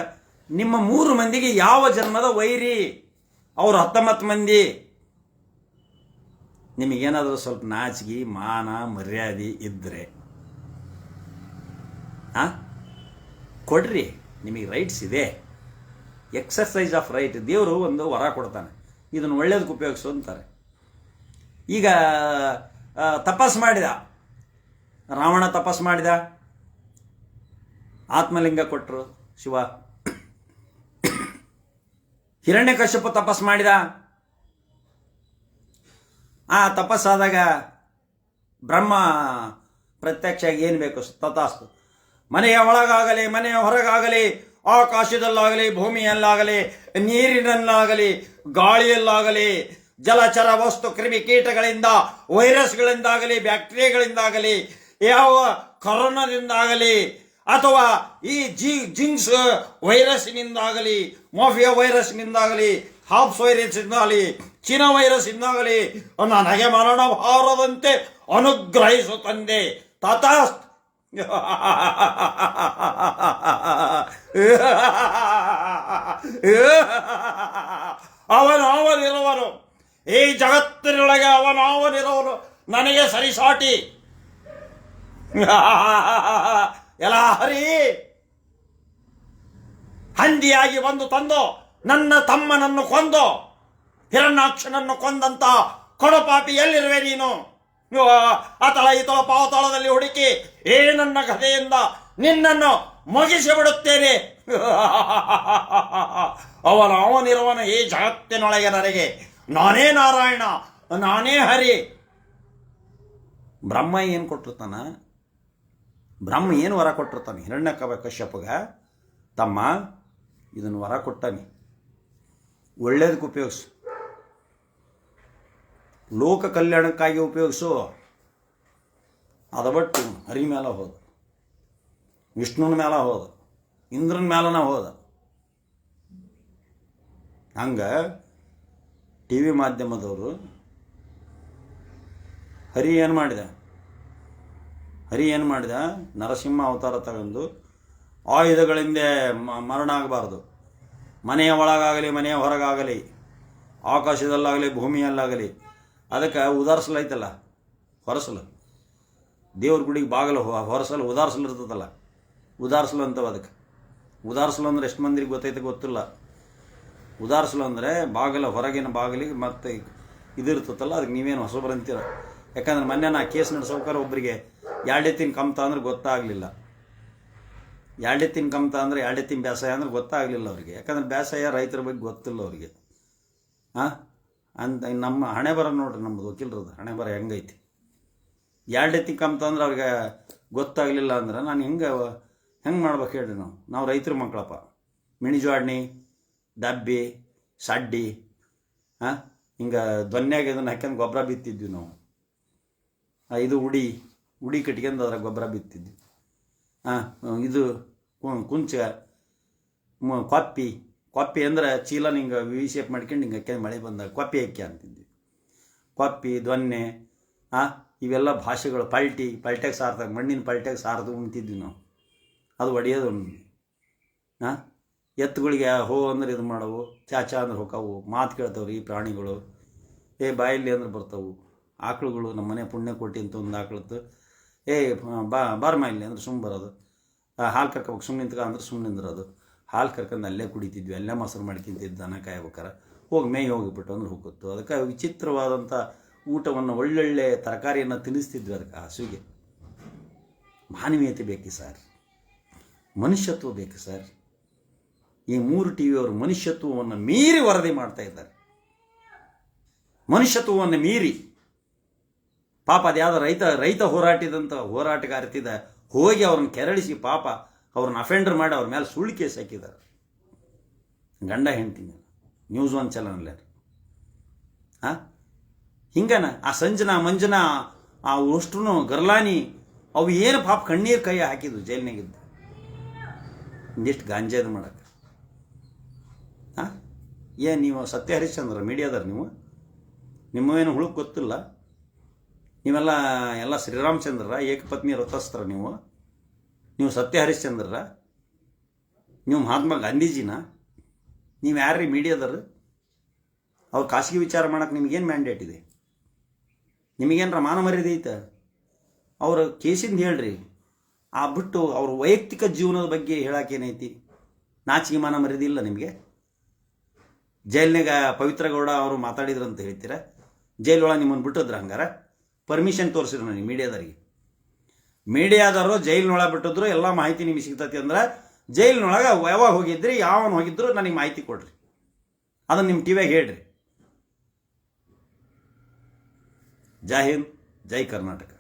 ನಿಮ್ಮ 3 ಮಂದಿಗೆ ಯಾವ ಜನ್ಮದ ವೈರಿ? ಅವರು 19 ಮಂದಿ. ನಿಮಗೇನಾದರೂ ಸ್ವಲ್ಪ ನಾಚಿಗೆ, ಮಾನ, ಮರ್ಯಾದೆ ಇದ್ದರೆ ಕೊಡ್ರಿ, ನಿಮಗೆ ರೈಟ್ಸ್ ಇದೆ. Exercise of right. ದೇವರು ಒಂದು ವರ ಕೊಡ್ತಾನೆ, ಇದನ್ನು ಒಳ್ಳೇದಕ್ಕೆ ಉಪಯೋಗಿಸು ಅಂತಾರೆ. ಈಗ ತಪಸ್ ಮಾಡಿದ ರಾವಣ, ತಪಸ್ ಮಾಡಿದ, ಆತ್ಮಲಿಂಗ ಕೊಟ್ಟರು ಶಿವ. ಹಿರಣ್ಯಕಶ್ಯಪ ತಪಸ್ ಮಾಡಿದ, ಆ ತಪಸ್ಸಾದಾಗ ಬ್ರಹ್ಮ ಪ್ರತ್ಯಕ್ಷ ಏನು ಬೇಕು ತಥಾಸ್ತು. ಮನೆಯ ಒಳಗಾಗಲಿ ಮನೆಯ ಹೊರಗಾಗಲಿ, ಆಕಾಶದಲ್ಲಾಗಲಿ ಭೂಮಿಯಲ್ಲಾಗಲಿ, ನೀರಿನಲ್ಲಾಗಲಿ ಗಾಳಿಯಲ್ಲಾಗಲಿ, ಜಲಚರ ವಸ್ತು ಕ್ರಿಮಿ ಕೀಟಗಳಿಂದ, ವೈರಸ್ಗಳಿಂದಾಗಲಿ, ಬ್ಯಾಕ್ಟೀರಿಯಾಗಳಿಂದಾಗಲಿ, ಯಾವ ಕರೋನಾದಿಂದಾಗಲಿ, ಅಥವಾ ಈ ಜಿಂಕ್ಸ್ ವೈರಸ್ನಿಂದಾಗಲಿ, ಮಾಫಿಯಾ ವೈರಸ್ನಿಂದಾಗಲಿ, ಹಾಪ್ಸ್ ವೈರಸ್ನಿಂದಾಗಲಿ, ಚೀನಾ ವೈರಸ್ನಿಂದಾಗಲಿ ನನಗೆ ಮರಣ ಬಾರದಂತೆ ಅನುಗ್ರಹಿಸು ತಂದೆ ತಥಾಸ್ತು. ಅವನಿರುವನು ಈ ಜಗತ್ತಿನೊಳಗೆ, ಅವನಿರುವನು ನನಗೆ ಸರಿಸಾಟಿ. ಎಲ್ಲ ಹರಿ ಹಂದಿಯಾಗಿ ಬಂದು ತಂದು ನನ್ನ ತಮ್ಮನನ್ನು ಕೊಂದು ಹಿರಣ್ಯಾಕ್ಷನನ್ನು ಕೊಂದಂತ ಕೊಡಪಾಪಿ ಎಲ್ಲಿರುವೆ ನೀನು? ಅತಳ ಇತಳ ಪಾವತಾಳದಲ್ಲಿ ಹುಡುಕಿ ನನ್ನ ಕಥೆಯಿಂದ ನಿನ್ನನ್ನು ಮುಗಿಸಿ ಬಿಡುತ್ತೇನೆ. ಅವನಿರುವನು ಈ ಜಗತ್ತಿನೊಳಗೆ ನನಗೆ. ನಾನೇ ನಾರಾಯಣ, ನಾನೇ ಹರಿ. ಬ್ರಹ್ಮ ಏನು ಕೊಟ್ಟಿರ್ತಾನ? ಬ್ರಹ್ಮ ಏನು ವರ ಕೊಟ್ಟಿರ್ತಾನೆ ಹಿರಣ್ಯಕಶ್ಯಪಗ? ತಮ್ಮ, ಇದನ್ನು ವರ ಕೊಟ್ಟಾನೆ, ಒಳ್ಳೇದಕ್ಕೆ ಉಪಯೋಗಿಸು, ಲೋಕ ಕಲ್ಯಾಣಕ್ಕಾಗಿ ಉಪಯೋಗಿಸು. ಅದಬಟ್ಟು ಹರಿ ಮೇಲೆ ಹೋದ, ವಿಷ್ಣುನ ಮೇಲೆ ಹೋದ, ಇಂದ್ರನ ಮೇಲನ ಹೋದ. ಹಂಗೆ ಟಿ ವಿ ಮಾಧ್ಯಮದವರು ಹರಿ ಏನು ಮಾಡಿದ? ನರಸಿಂಹ ಅವತಾರ ತಗೊಂಡು ಆಯುಧಗಳಿಂದ ಮರಣ ಆಗಬಾರ್ದು. ಮನೆಯ ಒಳಗಾಗಲಿ ಮನೆಯ ಹೊರಗಾಗಲಿ, ಆಕಾಶದಲ್ಲಾಗಲಿ ಭೂಮಿಯಲ್ಲಾಗಲಿ, ಅದಕ್ಕೆ ಉದಾರಿಸಲೈತಲ್ಲ, ಹೊರಸಲು. ದೇವ್ರ ಗುಡಿಗೆ ಬಾಗಿಲು ಹೊರಸಲು ಉದಾರಿಸಲು ಇರ್ತದಲ್ಲ, ಉದಾರಿಸಲು ಅಂತವ. ಅದಕ್ಕೆ ಉದಾರಿಸಲು ಅಂದ್ರೆ ಎಷ್ಟು ಮಂದಿಗೆ ಗೊತ್ತೈತೆ ಗೊತ್ತಿಲ್ಲ. ಉದಾರಿಸಲು ಅಂದರೆ ಬಾಗಿಲ ಹೊರಗಿನ ಬಾಗಿಲಿಗೆ ಮತ್ತೆ ಇದಿರ್ತದಲ್ಲ, ಅದಕ್ಕೆ ನೀವೇನು ಹೊಸಬರಂತೀರ. ಯಾಕಂದ್ರೆ ಮೊನ್ನೆ ನಾ ಕೇಸ್ ನಡೆಸೋಕಾರ ಒಬ್ಬರಿಗೆ 2 ಎತ್ತಿನ ಕಮ್ತ ಅಂದ್ರೆ ಗೊತ್ತಾಗಲಿಲ್ಲ. 2 ಎತ್ತಿನ ಕಮ್ತ ಅಂದರೆ 2 ಎತ್ತಿನ ಬೇಸಾಯ ಅಂದ್ರೆ ಗೊತ್ತಾಗಲಿಲ್ಲ ಅವ್ರಿಗೆ. ಯಾಕಂದ್ರೆ ಬೇಸಾಯ ರೈತರ ಬಗ್ಗೆ ಗೊತ್ತಿಲ್ಲ ಅವ್ರಿಗೆ. ಅಂತ ನಮ್ಮ ಹಣೆ ಬರ ನೋಡ್ರಿ, ನಮ್ಮದು ವಕೀಲರದು ಹಣೆ ಬರ ಹೆಂಗೈತಿ. 2 ಎತ್ತಿನ ಕಮ್ತ ಅಂದ್ರೆ ಅವ್ರಿಗೆ ಗೊತ್ತಾಗಲಿಲ್ಲ ಅಂದ್ರೆ ನಾನು ಹೆಂಗೆ ಮಾಡ್ಬೇಕು ಹೇಳ್ರಿ? ನಾವು ರೈತರ ಮಕ್ಕಳಪ್ಪ. ಮಿಣಿಜೋಡ್ನಿ, ಡಬ್ಬಿ, ಸಡ್ಡಿ, ಹಿಂಗೆ ದೊನ್ಯಾಗ ಇದನ್ನು ಹಾಕ್ಯಂದು ಗೊಬ್ಬರ ಬಿತ್ತಿದ್ವಿ ನಾವು. ಇದು ಉಡಿ ಕಟ್ಕೊಂಡು ಅದ್ರಾಗ ಗೊಬ್ಬರ ಬಿತ್ತಿದ್ವಿ. ಇದು ಕುಂಚ, ಕೊಪ್ಪಿ ಅಂದ್ರೆ ಚೀಲ ಹಿಂಗೆ ವಿ ಶೇಪ್ ಮಾಡ್ಕೊಂಡು ಹಿಂಗೆ ಹಾಕ್ಯಂದು ಮಳೆ ಬಂದಾಗ ಕೊಪ್ಪಿ ಹಾಕಿ ಅಂತಿದ್ವಿ. ಕೊಪ್ಪಿ, ದೊನ್ನೆ, ಇವೆಲ್ಲ ಭಾಷೆಗಳು. ಪಲ್ಟ್ಯಾಗ ಸಾರ್ದಾಗ, ಮಣ್ಣಿನ ಪಲ್ಟ್ಯಾಗ ಸಾರ್ದು ಉಣ್ತಿದ್ವಿ ನಾವು. ಅದು ಒಡೆಯೋದು. ಎತ್ತುಗಳಿಗೆ ಹೋ ಅಂದ್ರೆ ಇದು ಮಾಡವು, ಚಾಚಾ ಅಂದ್ರೆ ಹೋಕಾವು, ಮಾತು ಕೇಳ್ತಾವ್ರಿ ಈ ಪ್ರಾಣಿಗಳು. ಬಾಯಲ್ಲಿ ಅಂದ್ರೆ ಬರ್ತಾವು. ಆಕಳುಗಳು, ನಮ್ಮ ಮನೆ ಪುಣ್ಯಕೋಟಿ ಅಂತ ಒಂದು ಆಕಳತ್ತು, ಬಾರ್ಮ ಇಲ್ಲಿ ಅಂದ್ರೆ ಸುಮ್ಮ ಬರೋದು. ಹಾಲು ಕರ್ಕೋಬೇಕು, ಸುಮ್ಮನೆ ನಿಂತ್ಕ ಅಂದ್ರೆ ಸುಮ್ಮನೆ ನಿಂದಿರೋದು. ಹಾಲು ಕರ್ಕೊಂಡು ಅಲ್ಲೇ ಕುಡಿತಿದ್ವಿ, ಅಲ್ಲೇ ಮೊಸರು ಮಾಡಿ ತಿಂತಿದ್ದು ದನ ಕಾಯ್ಬೇಕಾರೆ. ಹೋಗಿ ಮೇಯ್ ಹೋಗಿಬಿಟ್ಟು ಅಂದ್ರೆ ಹೋಗುತ್ತು. ಅದಕ್ಕೆ ವಿಚಿತ್ರವಾದಂಥ ಊಟವನ್ನು ಒಳ್ಳೊಳ್ಳೆ ತರಕಾರಿಯನ್ನು ತಿನ್ನಿಸ್ತಿದ್ವಿ ಅದಕ್ಕೆ ಹಸುವಿಗೆ. ಮಾನವೀಯತೆ ಬೇಕು ಸರ್, ಮನುಷ್ಯತ್ವ ಬೇಕು ಸರ್. ಈ 3 ಟಿ ವಿಯವರು ಮನುಷ್ಯತ್ವವನ್ನು ಮೀರಿ ವರದಿ ಮಾಡ್ತಾ ಇದ್ದಾರೆ. ಮನುಷ್ಯತ್ವವನ್ನು ಮೀರಿ ಪಾಪ ಅದು ಯಾವುದೋ ರೈತ ಹೋರಾಟಗಾರ್ತಿದ ಹೋಗಿ ಅವ್ರನ್ನ ಕೆರಳಿಸಿ ಪಾಪ ಅವ್ರನ್ನ ಅಫೆಂಡರ್ ಮಾಡಿ ಅವ್ರ ಮೇಲೆ ಸುಳ್ಳು ಕೇಸ್ ಹಾಕಿದ್ದಾರೆ. ಗಂಡ ಹೆಂಡ್ತಿ ಮೇಲೆ ನ್ಯೂಸ್ 1 ಚಾನಲ್ ಹಿಂಗನ ಆ ಸಂಜನಾ ಮಂಜನಾ ಆ ಅಷ್ಟ್ರು ಗರ್ಲಾನಿ ಅವು ಏನು ಪಾಪ ಕಣ್ಣೀರು ಕೈ ಹಾಕಿದ್ವು ಜೈಲಿನಾಗಿದ್ದು ಒಂದಿಷ್ಟು ಗಾಂಜಾದ ಮಾಡಕ್ಕೆ. ಏನು ನೀವು ಸತ್ಯ ಹರಿಶ್ಚಂದ್ರ ಮೀಡಿಯಾದಾರ ನಿಮ್ಮವೇನು ಹುಳುಕ್ ಗೊತ್ತಿಲ್ಲ. ನೀವೆಲ್ಲ ಶ್ರೀರಾಮಚಂದ್ರರ ಏಕಪತ್ನಿ ವ್ರತಸ್ತ್ರ ನೀವು ಸತ್ಯ ಹರಿಶ್ಚಂದ್ರರ, ನೀವು ಮಹಾತ್ಮ ಗಾಂಧೀಜಿನ, ನೀವು ಯಾರ್ರೀ ಮೀಡಿಯಾದಾರ? ಅವ್ರು ಖಾಸಗಿ ವಿಚಾರ ಮಾಡೋಕೆ ನಿಮಗೇನು ಮ್ಯಾಂಡೇಟ್ ಇದೆ? ನಿಮಗೇನರ ಮಾನ ಮರ್ಯಾದೆ ಐತೆ? ಅವ್ರ ಕೇಸಿಂದ ಹೇಳ್ರಿ, ಆ ಬಿಟ್ಟು ಅವ್ರ ವೈಯಕ್ತಿಕ ಜೀವನದ ಬಗ್ಗೆ ಹೇಳಕ್ಕೇನೈತಿ? ನಾಚಿಕೆ ಮಾನ ಮರ್ಯಾದೆ ಇಲ್ಲ ನಿಮಗೆ? ಜೈಲ್ನಾಗ ಪವಿತ್ರ ಗೌಡ ಅವರು ಮಾತಾಡಿದ್ರು ಅಂತ ಹೇಳ್ತೀರ? ಜೈಲೊಳಗೆ ನಿಮ್ಮನ್ನು ಬಿಟ್ಟಿದ್ರ? ಹಂಗಾರ ಪರ್ಮಿಷನ್ ತೋರಿಸಿದ್ರು ನನಗೆ ಮೀಡಿಯಾದವರು ಜೈಲಿನೊಳಗೆ ಬಿಟ್ಟಿದ್ರು, ಎಲ್ಲ ಮಾಹಿತಿ ನಿಮಗೆ ಸಿಗ್ತೈತಿ ಅಂದ್ರೆ ಜೈಲಿನೊಳಗೆ ಯಾವಾಗ ಹೋಗಿದ್ರಿ, ಯಾವನು ಹೋಗಿದ್ರು ನನಗೆ ಮಾಹಿತಿ ಕೊಡ್ರಿ, ಅದನ್ನು ನಿಮ್ಮ ಟಿವಿಯಾಗ ಹೇಳ್ರಿ. ಜೈ ಹಿಂದ್, ಜೈ ಕರ್ನಾಟಕ.